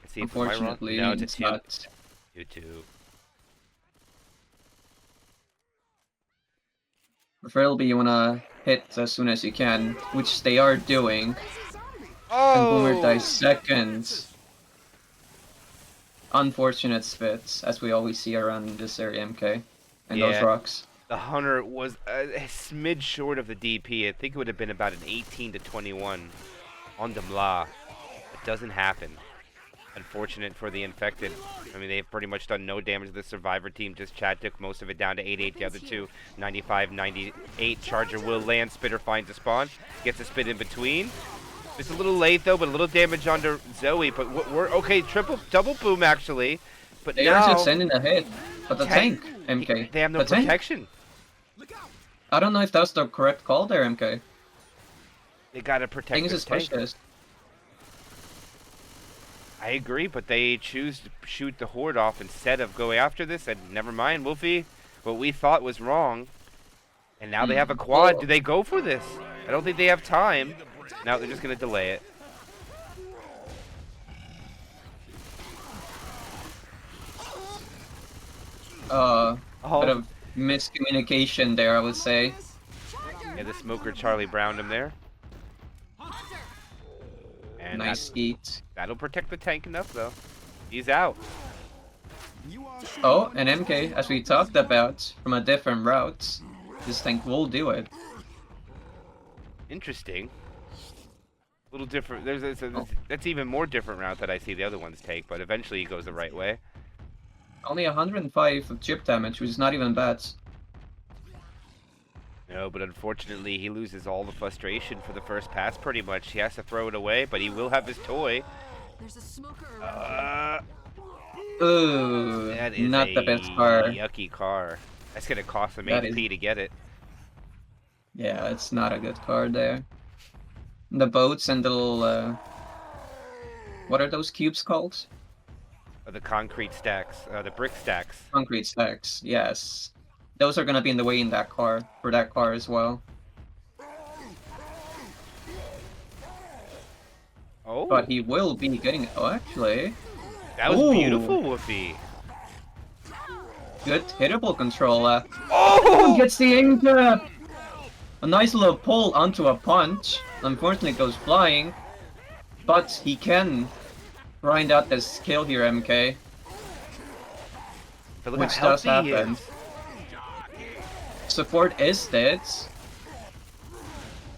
Let's see if Unfortunately, am I wrong? No, it's not. 2-2. Preferably you wanna hit as soon as you can, which they are doing. Oh! And Boomer dies second. Unfortunate spits, as we always see around this area, MK. And those rocks. The Hunter was a smidge short of the DP. I think it would have been about an 18 to 21 on Demla. It doesn't happen. Unfortunate for the infected. I mean, they've pretty much done no damage to the survivor team. Just Chad took most of it down to 8-8. The other two, 95-98. Charger will land. Spitter finds a spawn. Gets a spit in between. It's a little late though, but a little damage onto Zoe. But we're okay. Double boom actually. But they now are just sending a hit. But the tank, MK. They have no the protection. Tank? I don't know if that's the correct call there, MK. They gotta protect the tank. I agree, but they choose to shoot the horde off instead of going after this, and never mind, Wolfi. What we thought was wrong. And now they have a quad. Do they go for this? I don't think they have time. Now they're just going to delay it. Bit of miscommunication there, I would say. Yeah, the smoker Charlie Browned him there. And nice skeet. That'll protect the tank enough, though. He's out. Oh, and MK, as we talked about, from a different route, this tank will do it. Interesting. A little different. That's even more different route that I see the other ones take, but eventually he goes the right way. Only 105 of chip damage, which is not even bad. No, but unfortunately he loses all the frustration for the first pass pretty much. He has to throw it away, but he will have his toy. There's a smoker around. Ooh, that is not the best car. Yucky car. That's gonna cost him HP to get it. Yeah, it's not a good car there. The boats and the little, what are those cubes called? The concrete stacks, the brick stacks. Concrete stacks, yes. Those are gonna be in the way in that car, for that car as well. Oh. But he will be getting, oh actually. That was beautiful, Wolfi. Good hittable control. Oh! Gets the inkap! A nice little pull onto a punch. Unfortunately, it goes flying. But he can grind out this kill here, MK. Which does happen. Support is dead.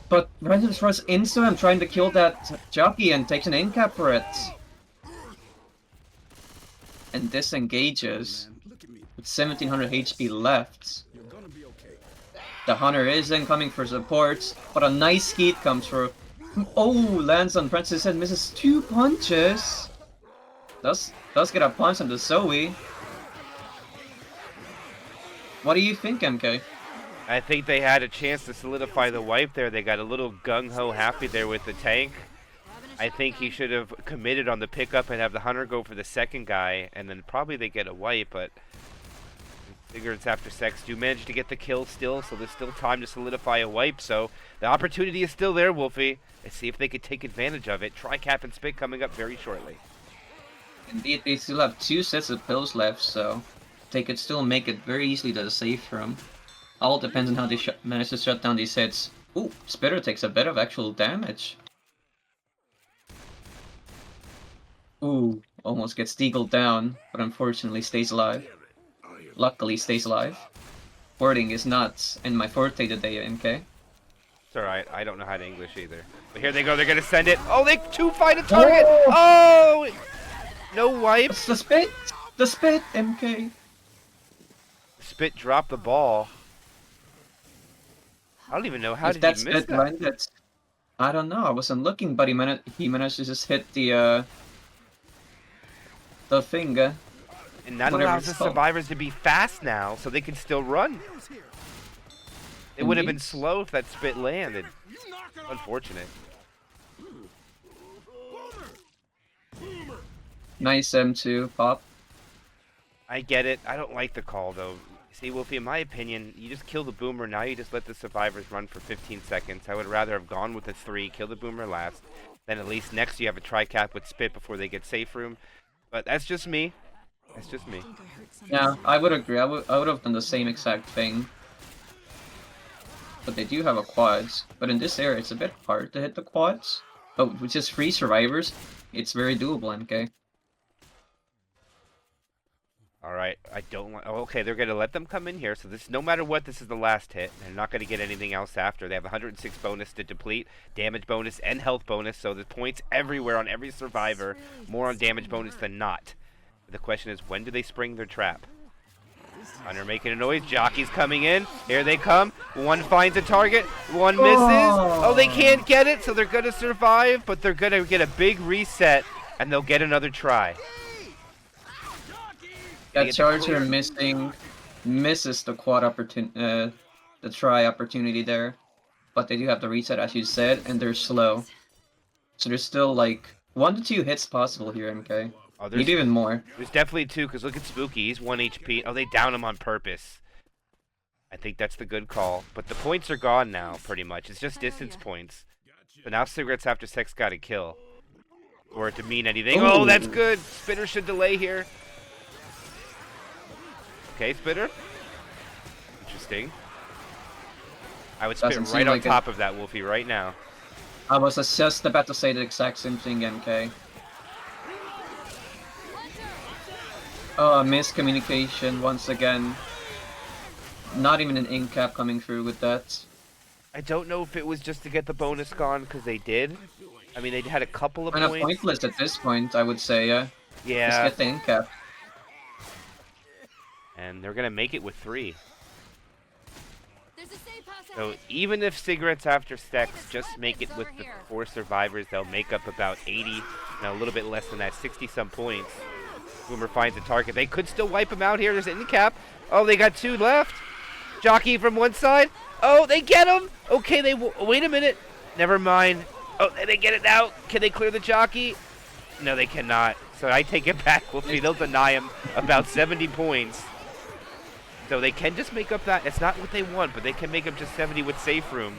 But Reynolds runs into him trying to kill that jockey and takes an inkap for it. And disengages. With 1700 HP left. The Hunter is incoming for support, but a nice skeet comes through. Oh, lands on Francis and misses 2 punches. Does get a punch on the Zoe. What do you think, MK? I think they had a chance to solidify the wipe there. They got a little gung-ho happy there with the tank. I think he should have committed on the pickup and have the hunter go for the second guy, and then probably they get a wipe, but Cigarettes after sex do manage to get the kill still, so there's still time to solidify a wipe, so the opportunity is still there, Wolfi. Let's see if they could take advantage of it. Tri-cap and spit coming up very shortly. Indeed, they still have 2 sets of pills left, so they could still make it very easily to the safe room. All depends on how they manage to shut down these hits. Ooh, Spitter takes a bit of actual damage. Ooh, almost gets deagled down, but unfortunately stays alive. Luckily stays alive. Wording is not in my forte today, MK. It's alright, I don't know how to English either. But here they go, they're gonna send it. Oh, they 2-find a target! Oh! No wipe! It's the spit! The spit, MK! Spit dropped the ball. I don't even know how If did that he miss spit that. landed, I don't know, I wasn't looking, but he managed to just hit the finger. And that whatever allows the it's called. survivors to be fast now, so they can still run. It would have been Indeed. slow if that spit landed. Unfortunate. Nice M2 pop. I get it. I don't like the call, though. See, Wolfie, in my opinion, you just kill the boomer. Now you just let the survivors run for 15 seconds. I would rather have gone with a 3, kill the boomer last. Then at least next you have a tri-cap with spit before they get safe room. But that's just me. That's just me. Yeah, I would agree. I would have done the same exact thing. But they do have a quads. But in this area, it's a bit hard to hit the quads. But with just 3 survivors, it's very doable, MK. Alright, I don't want... Oh, okay, they're going to let them come in here. So this, no matter what, this is the last hit. They're not going to get anything else after. They have 106 bonus to deplete, damage bonus, and health bonus. So there's points everywhere on every survivor. More on damage bonus than not. The question is, when do they spring their trap? Hunter making a noise. Jockey's coming in. Here they come. One finds a target. One misses. Oh, they can't get it, so they're going to survive. But they're going to get a big reset, and they'll get another try. That Charger misses the quad opportunity, the try opportunity there. But they do have the reset, as you said, and they're slow. So there's still like 1 to 2 hits possible here, MK. Oh, Maybe even more. There's definitely 2, because look at Spooky. He's 1 HP. Oh, they down him on purpose. I think that's the good call. But the points are gone now, pretty much. It's just distance points. But now Cigarettes After Sex got to kill. For it to mean anything. Ooh. Oh, that's good. Spitter should delay here. Okay, Spitter. Interesting. I would spit Doesn't seem right on like top of that, Wolfie, right now. I was just about to say the exact same thing, MK. Oh, miscommunication once again. Not even an ink cap coming through with that. I don't know if it was just to get the bonus gone, because they did. I mean, they had a couple of Kind of points. pointless at this point, I would say, yeah. Yeah. Just get the ink cap. And they're going to make it with 3. There's a safe house So ahead. even if Cigarettes After Sex just make it with the 4 survivors, they'll make up about 80, no, a little bit less than that, 60-some points. Boomer finds a target. They could still wipe him out here. There's an end cap. Oh, they got 2 left. Jockey from one side. Oh, they get him. Okay, they wait a minute. Never mind. Oh, they get it now. Can they clear the jockey? No, they cannot. So I take it back, Wolfie. They'll deny him about 70 points. So they can just make up that. It's not what they want, but they can make up just 70 with safe room.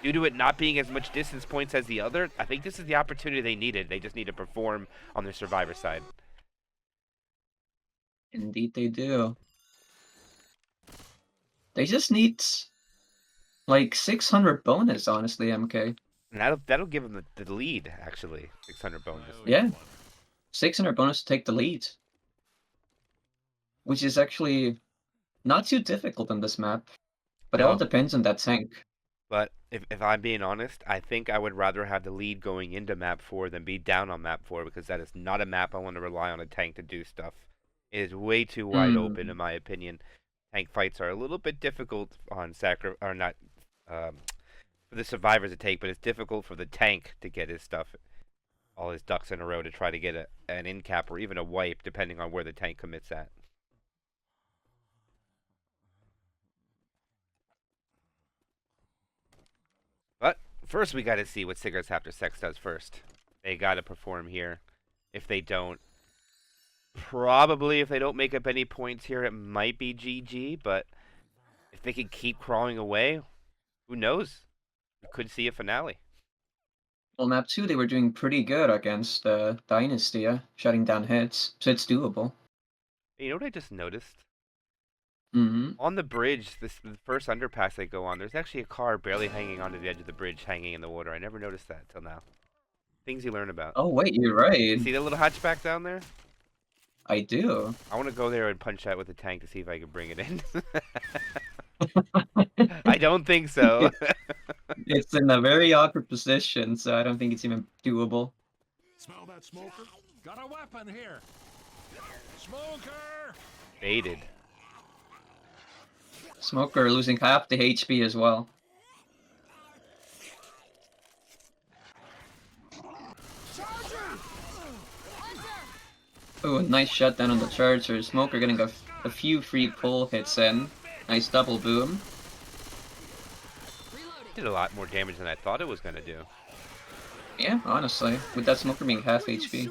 Due to it not being as much distance points as the other, I think this is the opportunity they needed. They just need to perform on their survivor side. Indeed they do. They just need like 600 bonus, honestly, MK. And that'll give them the lead, actually. 600 bonus. Yeah. 600 bonus to take the lead. Which is actually not too difficult on this map. But it all No. depends on that tank. But if I'm being honest, I think I would rather have the lead going into map 4 than be down on map 4, because that is not a map I want to rely on a tank to do stuff. It is way too wide open, in my opinion. Tank fights are a little bit difficult on for the survivors to take, but it's difficult for the tank to get his stuff, all his ducks in a row to try to get an in cap or even a wipe, depending on where the tank commits at. But first, we got to see what Cigarettes After Sex does first. They got to perform here. If they don't, probably if they don't make up any points here, it might be GG. But if they can keep crawling away, who knows? We could see a finale. Well, map 2, they were doing pretty good against Dynasty, shutting down hits, so it's doable. You know what I just noticed? Mm-hmm. On the bridge, the first underpass they go on, there's actually a car barely hanging onto the edge of the bridge, hanging in the water. I never noticed that till now. Things you learn about. Oh, wait, you're right. See that little hatchback down there? I do. I want to go there and punch that with the tank to see if I can bring it in. I don't think so. It's in a very awkward position, so I don't think it's even doable. Smell that smoker? Got a weapon here. Smoker! Baited. Smoker losing half the HP as well. Oh, nice shutdown on the Charger. Smoker getting a few free pull hits in. Nice double boom. Did a lot more damage than I thought it was going to do. Yeah, honestly. With that Smoker being half HP.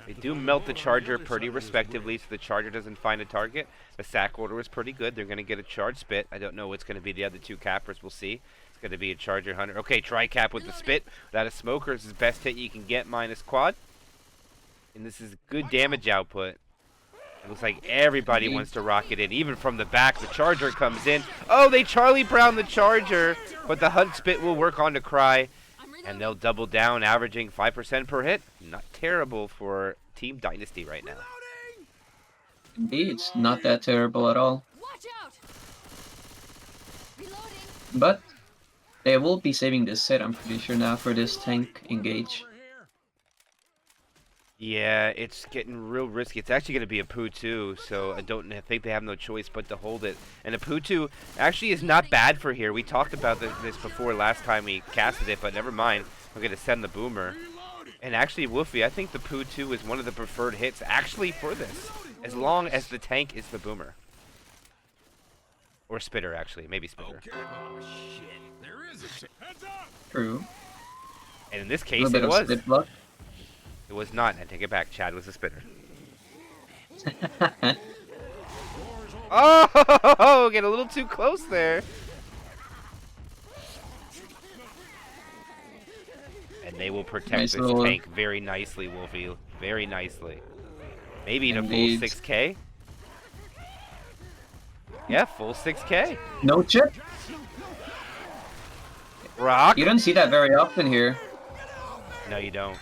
They do melt the Charger pretty respectively, so the Charger doesn't find a target. The sack order was pretty good. They're going to get a charge spit. I don't know what's going to be the other two cappers. We'll see. It's going to be a Charger Hunter. Okay, try cap with the spit. Without a Smoker is his best hit you can get minus quad. And this is good damage output. It looks like everybody wants to rock it in. Even from the back, the Charger comes in. Oh, they Charlie Brown the Charger. But the Hunt Spit will work on the Cry. And they'll double down, averaging 5% per hit. Not terrible for Team Dynasty right now. Indeed, it's not that terrible at all. Watch out! Reloading. But they will be saving this set, I'm pretty sure now, for this tank engage. Yeah, it's getting real risky. It's actually going to be a Poo-2, so I think they have no choice but to hold it. And a Poo-2 actually is not bad for here. We talked about this before last time we casted it, but never mind. We're going to send the Boomer. And actually, Wolfi, I think the Poo-2 is one of the preferred hits actually for this, as long as the tank is the Boomer. Or Spitter, actually. Maybe Spitter. Okay. Oh, shit. There is a heads up! True. And in this A case, little bit it of was. split block. It was not. I take it back. Chad was a Spitter. Oh, get a little too close there. And they will protect Nice this little, tank very nicely, Wolfi. Very nicely. Maybe in a full Indeed. 6K. Yeah, full 6K. No chip? Rock. You don't see that very often here. No, you don't.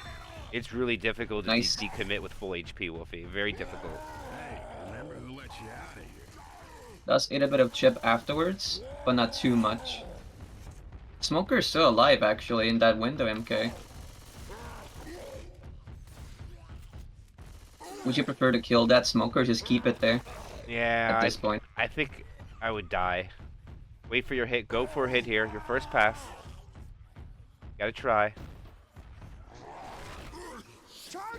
It's really difficult to Nice. decommit with full HP, Wolfi. Very difficult. Hey, remember who let you out of here? Does eat a bit of chip afterwards, but not too much. Smoker is still alive, actually, in that window, MK. Would you prefer to kill that Smoker or just keep it there Yeah, at this point? I think I would die. Wait for your hit. Go for a hit here. Your first pass. Gotta try.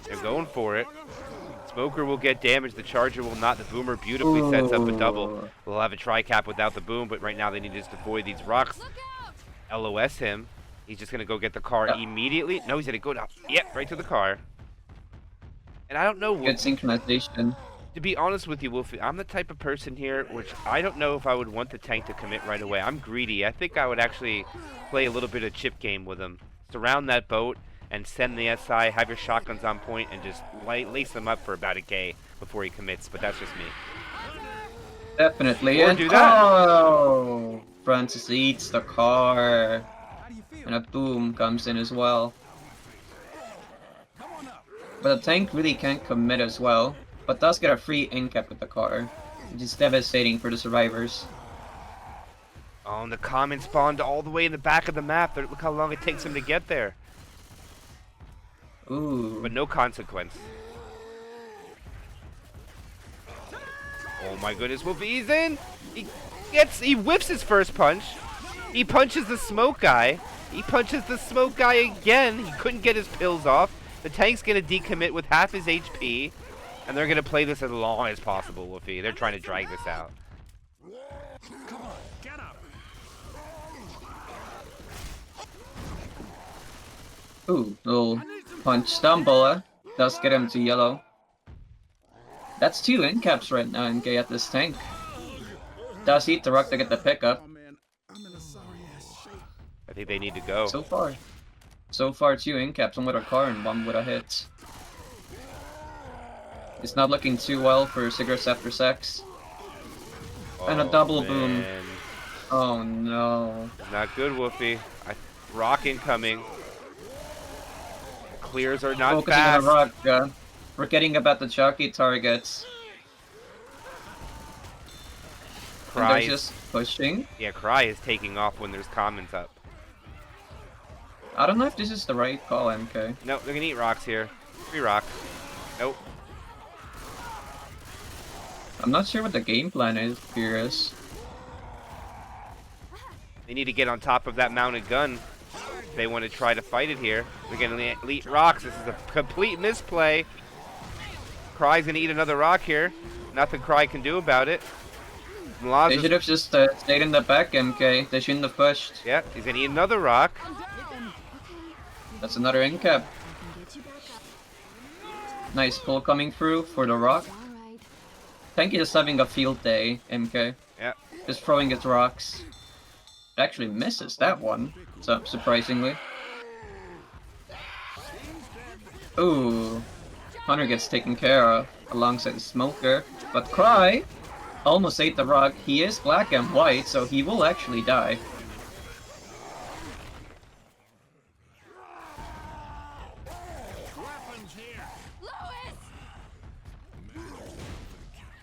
They're going for it. Smoker will get damage. The Charger will not. The Boomer beautifully sets up a double. We'll have a tri-cap without the boom, but right now they need to just avoid these rocks. Look out! LOS him. He's just going to go get the car Yep. immediately. No, he's going to go down. Yep, right to the car. And I don't know. Good synchronization. To be honest with you, Wolfi, I'm the type of person here which I don't know if I would want the tank to commit right away. I'm greedy. I think I would actually play a little bit of chip game with him. Surround that boat and send the SI, have your shotguns on point, and just lace them up for about a K before he commits. But that's just me. Definitely. Or And do that. oh! Francis eats the car. And a boom comes in as well. But the tank really can't commit as well, but does get a free in-cap with the car, which is devastating for the survivors. Oh, and the common spawned all the way in the back of the map. Look how long it takes him to get there. Ooh. But no consequence. Oh my goodness, Wolfi, he's in! He whiffs his first punch. He punches the smoke guy. He punches the smoke guy again. He couldn't get his pills off. The tank's gonna decommit with half his HP, and they're gonna play this as long as possible, Wolfi. They're trying to drag this out. Come on, get up. Ooh, little punch stumble. Does get him to yellow. That's 2 end caps right now, MK, at this tank. Does eat the rock to get the pickup. Oh man, I'm in a sorry ass shape. I think they need to go. So far 2 end caps, 1 with a car and 1 with a hit. It's not looking too well for Cigarettes after sex. And a double boom. Oh no. Not good, Wolfi. Rock incoming. Clears are not Focusing fast. on the rock, forgetting about the jockey targets. And Cry. they're just pushing. Yeah, Cry is taking off when there's commons up. I don't know if this is the right call, MK. No, they're gonna eat rocks here. 3 rocks. Nope. I'm not sure what the game plan is, Furious. They need to get on top of that mounted gun. If they want to try to fight it here. They're gonna eat rocks. This is a complete misplay. Cry's gonna eat another rock here. Nothing Cry can do about it. They should have just stayed in the back, MK. They shouldn't have pushed. Yeah, he's gonna eat another rock. That's another end cap. Nice pull coming through for the rock. Alright. Tank is having a field day, MK. Yeah. Just throwing his rocks. Actually misses that one, so surprisingly. Ooh. Hunter gets taken care of alongside the smoker. But Cry almost ate the rock. He is black and white, so he will actually die. Weapons here. Lois!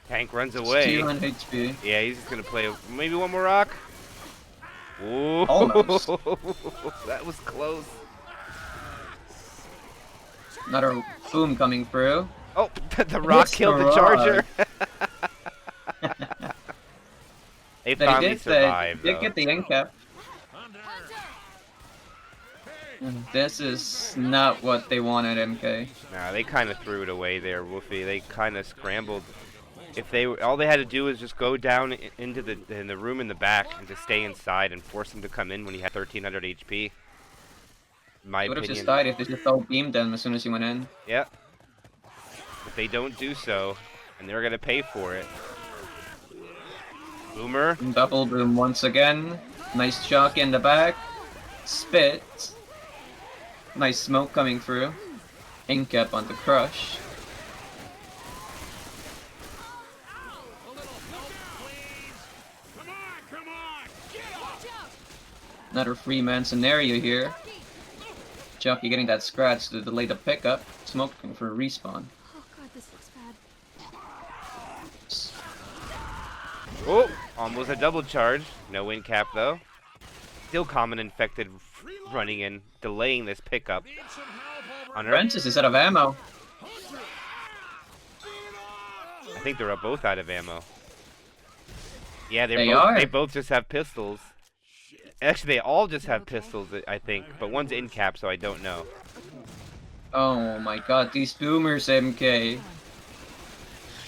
Tank runs away. 200 HP. Yeah, he's just gonna play maybe one more rock. Ooh. Almost. That was close. Another boom coming through. Oh, the rock It's killed the the charger. They But finally he survived, did though. get the end cap. Hunter. This is not what they wanted, MK. Nah, they kind of threw it away there, Wolfi. They kind of scrambled. If they all they had to do was just go down into the room in the back and just stay inside and force him to come in when he had 1300 HP. In my He would have opinion. just died if they just all beamed them as soon as he went in. Yeah. If they don't do so, and they're gonna pay for it. Boomer. Double boom once again. Nice jockey in the back. Spit. Nice smoke coming through. Ink cap on the crush. Come on, get up. Another 3-man scenario here. Jockey getting that scratch to delay the pickup. Smoking for a respawn. Oh god, this looks bad. Oh, almost a double charge. No win cap though. Still common infected running in, delaying this pickup. Need some help over. On Earth. Francis is out of ammo. I think they're both out of ammo. Yeah, They both, are. They both just have pistols. Actually, they all just have pistols, I think. But one's in cap, so I don't know. Oh my god, these boomers, MK.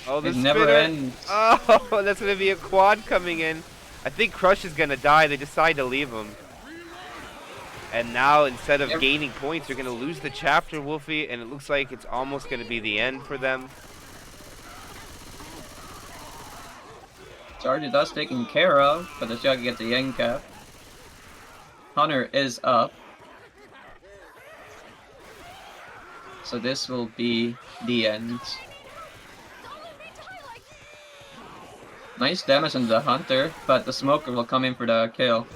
Oh, the It never spinner. ends. Oh, that's gonna be a quad coming in. I think Crush is gonna die. They decide to leave him. And now, instead of Yep. gaining points, they're gonna lose the chapter, Wolfi, and it looks like it's almost gonna be the end for them. Charger does taken care of, but the jockey gets the end cap. Hunter is up. So this will be the end. Nice damage on the Hunter, but the Smoker will come in for the kill.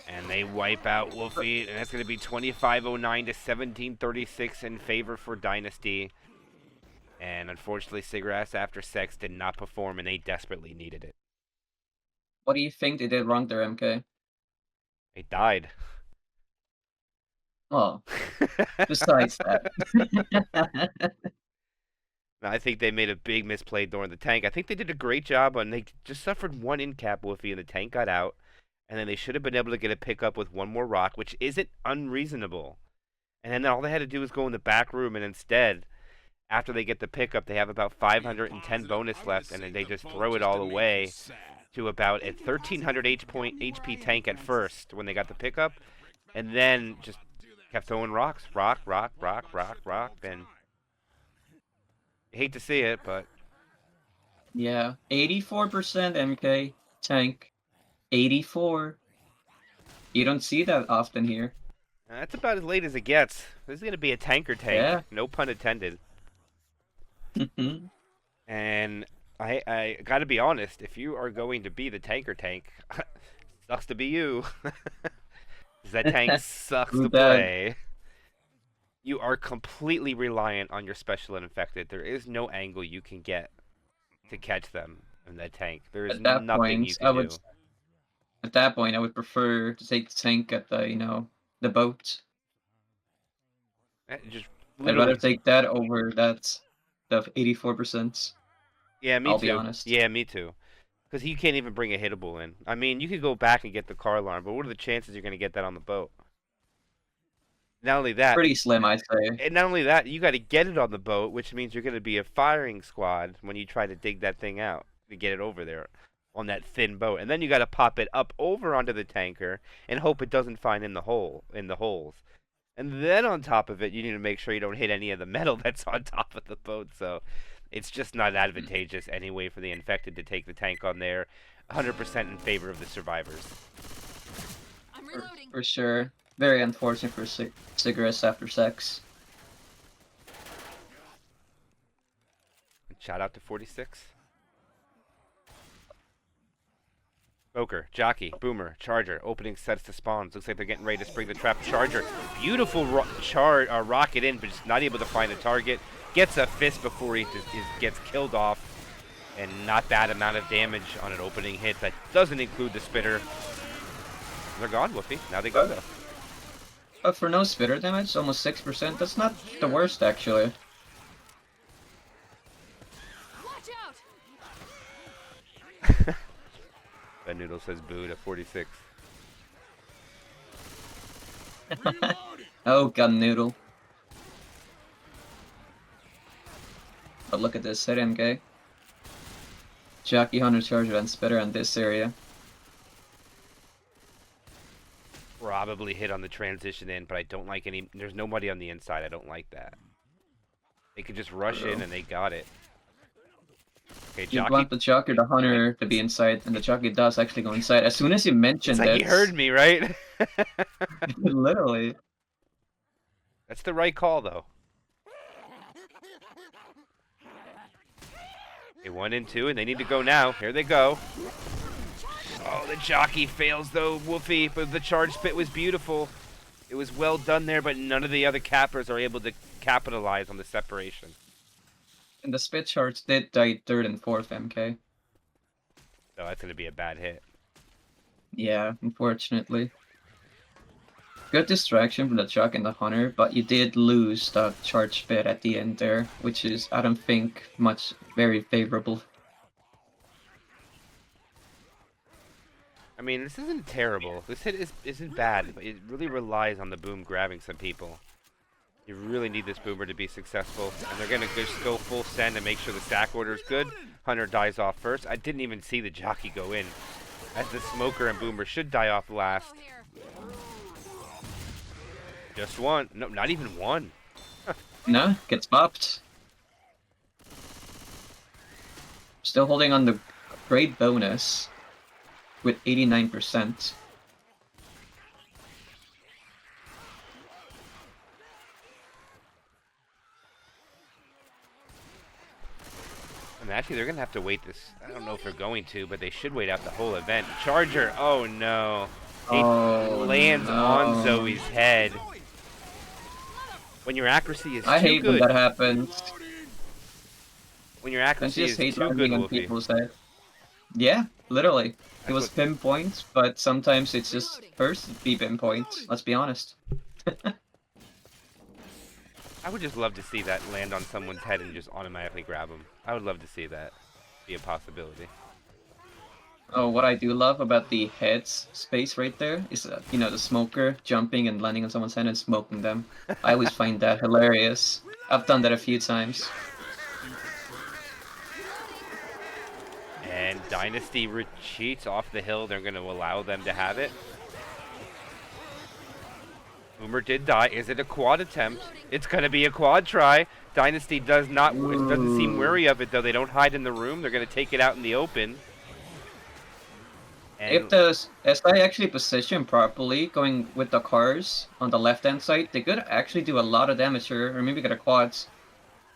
And they wipe out Wolfi, and that's going to be 2509 to 1736 in favor for Dynasty. And unfortunately, Cigarretes After Sex did not perform, and they desperately needed it. What do you think they did wrong there, MK? They died. Oh, besides that. I think they made a big misplay during the tank. I think they did a great job on. They just suffered one in cap, Wolfi, and the tank got out. and then they should have been able to get a pickup with one more rock, which isn't unreasonable. And then all they had to do was go in the back room, and instead, after they get the pickup, they have about 510 bonus left, and then they just throw it all away to about a 1300 HP tank at first when they got the pickup, and then just kept throwing rocks, rock, and I hate to see it, but Yeah, 84% MK tank. 84. You don't see that often here. that's about as late as it gets. This is gonna be a tanker tank, Yeah. no pun intended. Mhm. And I gotta be honest, if you are going to be the tanker tank, sucks to be you. 'Cause that tank sucks True to that. play. You are completely reliant on your special and infected. There is no angle you can get to catch them in that tank. There is At that nothing point, you I can would do. at that point I would prefer to take the tank at the the boat. Just I'd rather literally, take that over that the 84%. yeah, me I'll too. be honest. Yeah, me too. Because you can't even bring a hittable in. I mean, you could go back and get the car alarm, but what are the chances you're going to get that on the boat? Not only that, Pretty slim, I'd say. and not only that, you got to get it on the boat, which means you're going to be a firing squad when you try to dig that thing out to get it over there on that thin boat, and then you got to pop it up over onto the tanker and hope it doesn't find in the holes. And then on top of it, you need to make sure you don't hit any of the metal that's on top of the boat. So it's just not advantageous anyway for the infected to take the tank on there. 100% in favor of the survivors. I'm For, reloading. for sure. Very unfortunate for cigarettes after sex. Shout out to 46. Smoker, Jockey, Boomer, Charger, opening sets to spawns. Looks like they're getting ready to spring the trap. Charger, beautiful rocket in, but just not able to find a target. Gets a fist before he gets killed off. And not bad amount of damage on an opening hit. That doesn't include the spitter. They're gone, Wolfi. Now they go, though. But for no spitter damage, almost 6%, that's not the worst actually. Watch out! That noodle says boo to 46. Oh, gun noodle. But look at this hit MK. Jockey, Hunter, Charger, and Spitter in this area. Probably hit on the transition in, but I don't like any. There's nobody on the inside. I don't like that. They could just rush in and they got it. Okay, You Jockey. want the Jockey or the Hunter to be inside, and the Jockey does actually go inside. As soon as you mentioned It's like it, he heard me, right? literally. That's the right call, though. Okay, 1 and 2, and they need to go now. Here they go. Oh, the Jockey fails, though, Wolfi, but the charge spit was beautiful. It was well done there, but none of the other cappers are able to capitalize on the separation. And the Spit Charge did die 3rd and 4th MK. So that's going to be a bad hit. Yeah, unfortunately. Good distraction from the Jock and the Hunter, but you did lose the charge spit at the end there, which is, I don't think, very favorable. I mean, this isn't terrible. This hit isn't bad, but it really relies on the boom grabbing some people. You really need this boomer to be successful, and they're going to just go full send and make sure the stack order is good. Hunter dies off first. I didn't even see the Jockey go in, as the Smoker and Boomer should die off last. Go here. Just one. No, not even one. No, gets popped. Still holding on the great bonus with 89%. And actually, they're going to have to wait this. I don't know if they're going to, but they should wait out the whole event. Charger. Oh, no. It lands on Zoe's head. When your accuracy is I too hate good. when that happens. When your I accuracy just is hate too good, landing on Wolfi. people's head. Yeah, literally. It That's was what- pinpoint, but sometimes it's just first be pinpoint. Let's be honest. I would just love to see that land on someone's head and just automatically grab them. I would love to see that be a possibility. Oh, what I do love about the heads space right there is, you know, the smoker jumping and landing on someone's head and smoking them. I always find that hilarious. I've done that a few times. And Dynasty retreats off the hill. They're going to allow them to have it. Boomer did die. Is it a quad attempt? It's going to be a quad try. Dynasty doesn't seem wary of it, though. They don't hide in the room. They're going to take it out in the open. And If the SI actually position properly, going with the cars on the left-hand side, they could actually do a lot of damage here, or maybe get a quads.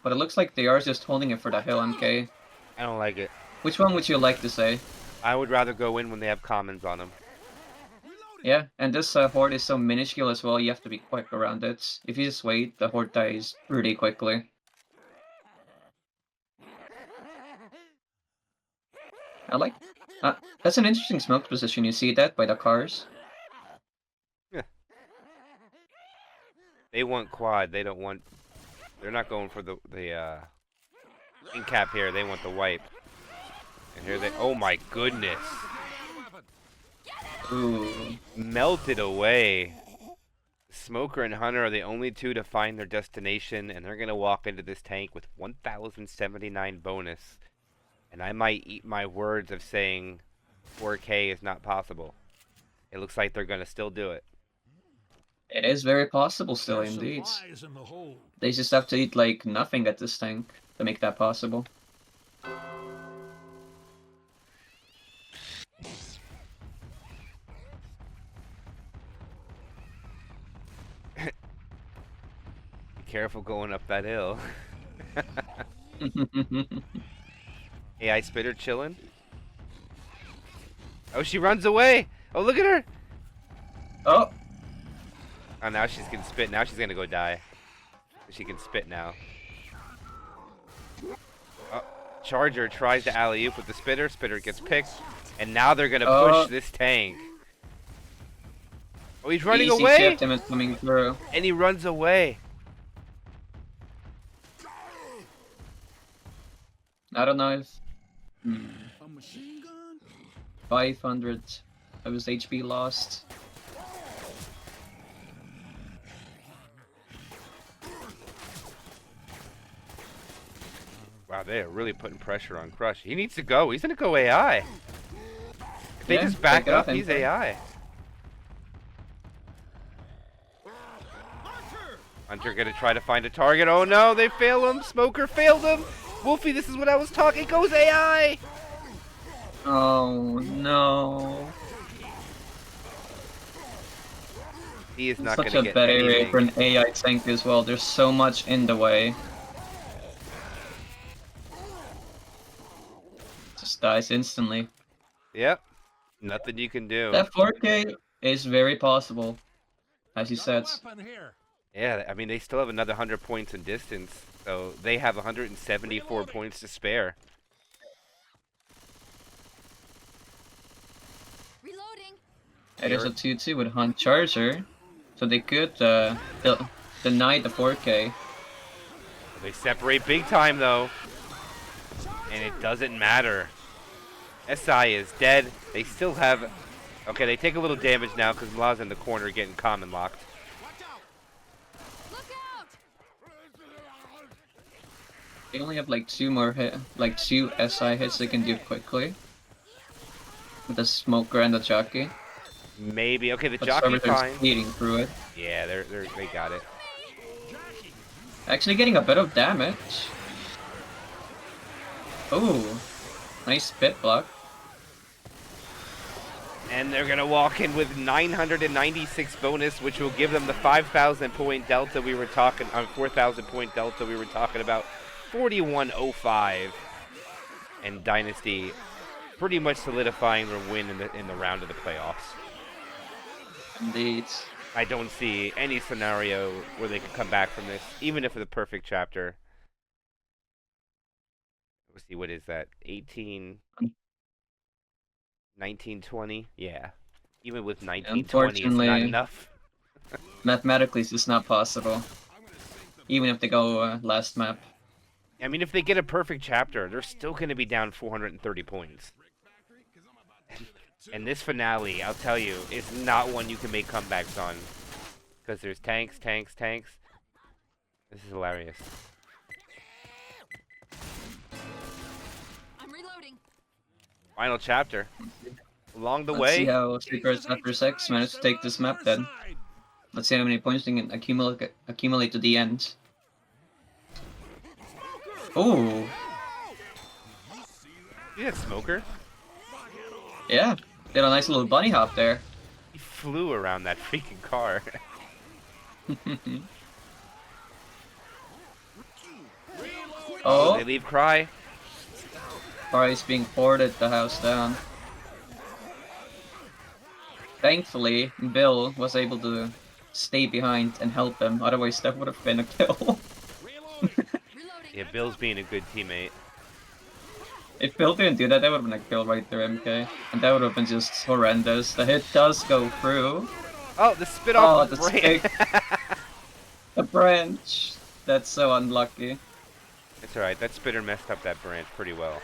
But it looks like they are just holding it for the hill, MK. I don't like it. Which one would you like to say? I would rather go in when they have commons on them. Yeah, and this horde is so minuscule as well, you have to be quick around it. If you just wait, the horde dies really quickly. I like... that's an interesting smoke position, you see that by the cars? Yeah. They want quad, they don't want... They're not going for the in cap here, they want the wipe. And here they... Oh my goodness! Ooh. Melted away. Smoker and Hunter are the only two to find their destination, and they're gonna walk into this tank with 1,079 bonus. And I might eat my words of saying 4K is not possible. It looks like they're gonna still do it. It is very possible still, indeed. They just have to eat like nothing at this tank to make that possible. Be careful going up that hill. AI Spitter chilling. Oh, she runs away! Oh, look at her! Oh! Oh, now she's gonna spit. Now she's gonna go die. She can spit now. Oh, Charger tries to alley-oop with the Spitter. Spitter gets picked. And now they're gonna push this tank. Oh, he's running Easy away! Captain is coming through. And he runs away. I don't know if... A machine gun? 500 of his HP lost. Wow, they are really putting pressure on Crush. He needs to go. He's gonna go AI. If they just back up, he's AI. Hunter gonna try to find a target. Oh no, they fail him. Smoker failed him. Wolfi, this is what I was talking. Goes AI. Oh no. He is not Such gonna a get bad area anything. for an AI tank as well. There's so much in the way. Just dies instantly. Yep. Nothing you can do. That 4K is very possible, as you said. Yeah, I mean, they still have another 100 points in distance, so they have 174 points to spare. Reloading. It is a 2-2 with Hunt Charger, so they could deny the 4K. They separate big time, though, and it doesn't matter. SI is dead. They still have... Okay, they take a little damage now because Mla's in the corner getting common locked. Look out. They only have like two SI hits they can do quickly. With the Smoker and the Jockey. Maybe. Okay, the But jockey Servitor's fine. speeding through it. Yeah, they got it. Actually getting a bit of damage. Ooh. Nice spit block. And they're going to walk in with 996 bonus, which will give them the 5,000 point delta we were talking, 4,000 point delta we were talking about. 41.05. And Dynasty pretty much solidifying their win in the round of the playoffs. Indeed. I don't see any scenario where they could come back from this, even if it's a perfect chapter. Let's see, what is that? 18... 1920? Yeah. Even with 1920, it's not enough. Mathematically, it's just not possible. Even if they go last map. I mean, if they get a perfect chapter, they're still going to be down 430 points. And this finale, I'll tell you, is not one you can make comebacks on. Because there's tanks, tanks, tanks. This is hilarious. I'm reloading. Final chapter. Along the Let's see way, how Cigarretes after 6 managed to take this map then. Let's see how many points they can accumulate to the end. Oh, you had Smoker. yeah. Did a nice little bunny hop there. He flew around that freaking car. Oh, They leave Cry. Price being ported the house down. Thankfully, Bill was able to stay behind and help him, otherwise that would have been a kill. Reloading. Yeah, Bill's being a good teammate. If Bill didn't do that, that would have been a kill right there, MK. And that would have been just horrendous. The hit does go through. Oh, the spit Oh, off the the branch. The branch. That's so unlucky. It's alright, that spitter messed up that branch pretty well.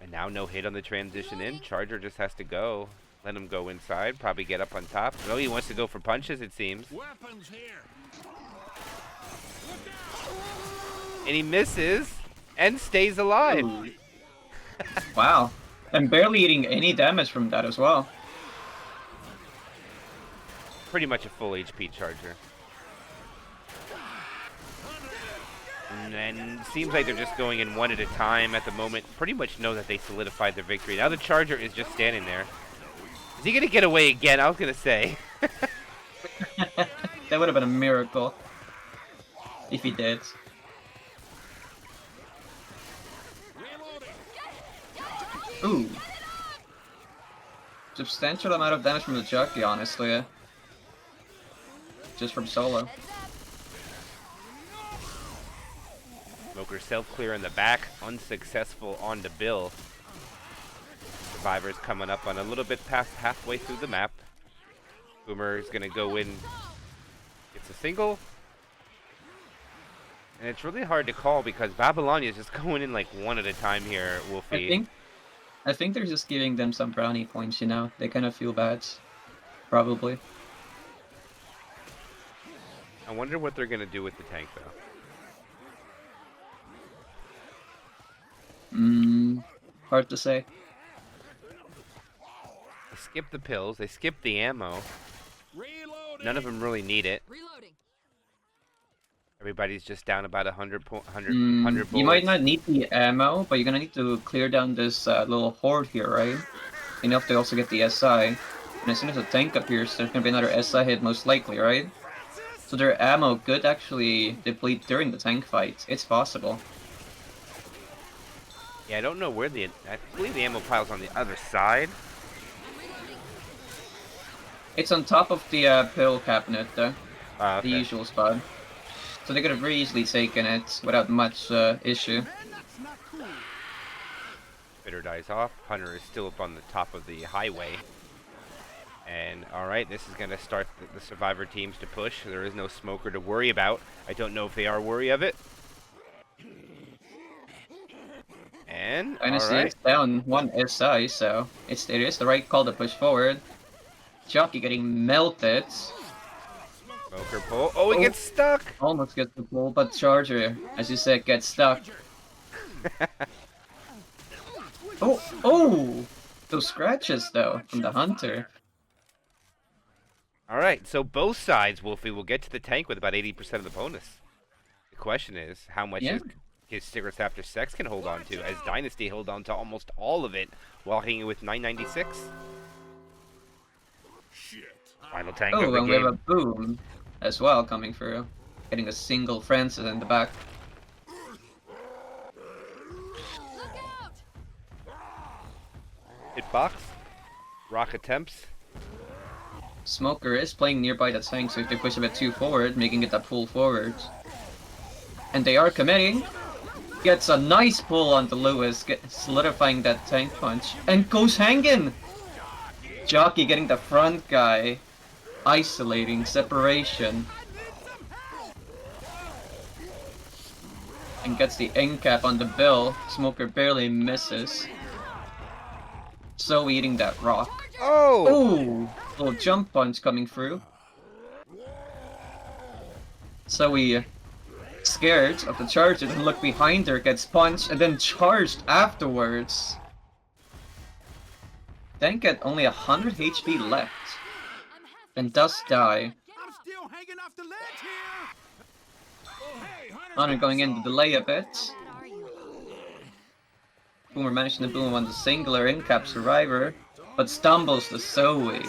And now no hit on the transition in. Charger just has to go. Let him go inside, probably get up on top. No, he wants to go for punches, it seems. Weapons here. And he misses and stays alive. Ooh. Wow. And barely eating any damage from that as well. Pretty much a full HP Charger. And seems like they're just going in one at a time at the moment. Pretty much know that they solidified their victory. Now the Charger is just standing there. Is he going to get away again? I was going to say. That would have been a miracle. If he did. Ooh. Substantial amount of damage from the jockey, honestly. Just from solo. Smoker self-clear in the back. Unsuccessful on the Bill. Survivor's coming up on a little bit past halfway through the map. Boomer is going to go in. It's a single. And it's really hard to call because Babylonia is just going in like one at a time here, Wolfi. I think they're just giving them some brownie points, you know? They kind of feel bad. Probably. I wonder what they're going to do with the tank, though. Hard to say. They skip the pills. They skip the ammo. Reloading. None of them really need it. Reloading. Everybody's just down about 100 bullets. You might not need the ammo, but you're gonna need to clear down this little horde here, right? Enough to also get the SI. And as soon as the tank appears, there's gonna be another SI hit most likely, right? So their ammo could actually deplete during the tank fight. It's possible. Yeah, I don't know where I believe the ammo pile's on the other side. It's on top of the pill cabinet, the Okay. usual spot. So they could have very easily taken it without much issue. Spitter dies off. Hunter is still up on the top of the highway. And alright, this is going to start the survivor teams to push. There is no smoker to worry about. I don't know if they are worried of it. And, Dynasty alright. is down one SI, so it is the right call to push forward. Jockey getting melted. Smoker pull. Oh, he gets stuck! Almost gets the pull, but Charger, as you said, gets stuck. Oh! Those scratches, though, from the Hunter. Alright, so both sides, Wolfi, will get to the tank with about 80% of the bonus. The question is, how much his Cigarettes After Sex can hold on to, as Dynasty held on to almost all of it while hanging with 996. Final tank of Oh, the and we have a game. boom as well coming through. Getting a single Francis in the back. Look out! Hitbox. Rock attempts. Smoker is playing nearby the tank, so if they push a bit too forward, making it a pull forward. And they are committing. Gets a nice pull onto Lewis, solidifying that tank punch. And goes hanging! Jockey getting the front guy. Isolating, separation. And gets the end cap on the Bill. Smoker barely misses. So eating that rock. Oh! Ooh! Little jump punch coming through. So we scared of the charger, then look behind her, gets punched, and then charged afterwards. Then get only 100 HP left. And does die. I'm still hanging off the ledge here. Oh, hey, Honor going in to delay a bit. Boomer managing to boom on the singular in-cap survivor, but stumbles the Zoe.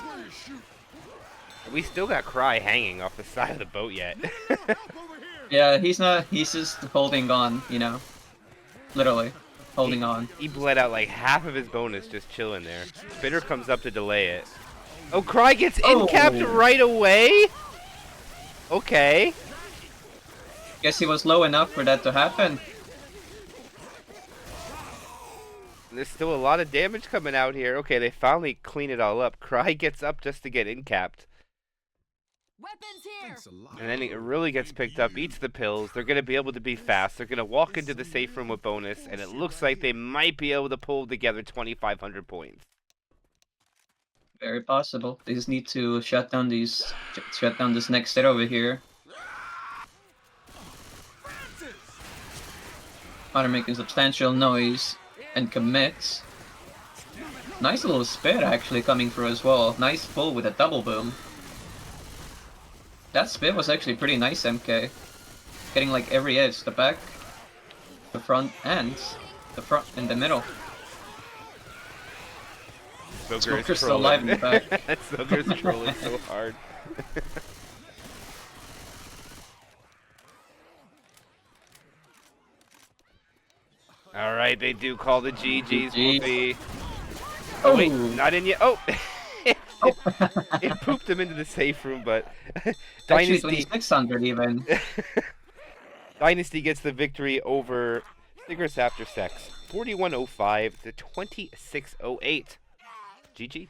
We still got Cry hanging off the side of the boat yet. Yeah, he's just holding on, you know. Literally, holding on. He bled out like half of his bonus just chilling there. Spitter comes up to delay it. Oh, Cry gets in-capped right away? Okay. Guess he was low enough for that to happen. There's still a lot of damage coming out here. Okay, they finally clean it all up. Cry gets up just to get in-capped. Weapons here. And then it really gets picked up, eats the pills. They're going to be able to be fast. They're going to walk into the safe room with bonus, and it looks like they might be able to pull together 2,500 points. Very possible. They just need to shut down this next hit over here. Honor making substantial noise and commits. Nice little spit actually coming through as well. Nice pull with a double boom. That spit was actually pretty nice, MK. Getting like every edge, the back, the front, and the front and the middle. Smoker's still alive in the back. Smoker's trolling so hard. Alright, they do call the GG's, Wolfi. Oh wait, not in yet. Oh! it pooped him into the safe room, but Actually, Dynsty 2600 even. Dynsty gets the victory over Cigarretes after sex, 4105 to 2608. GG.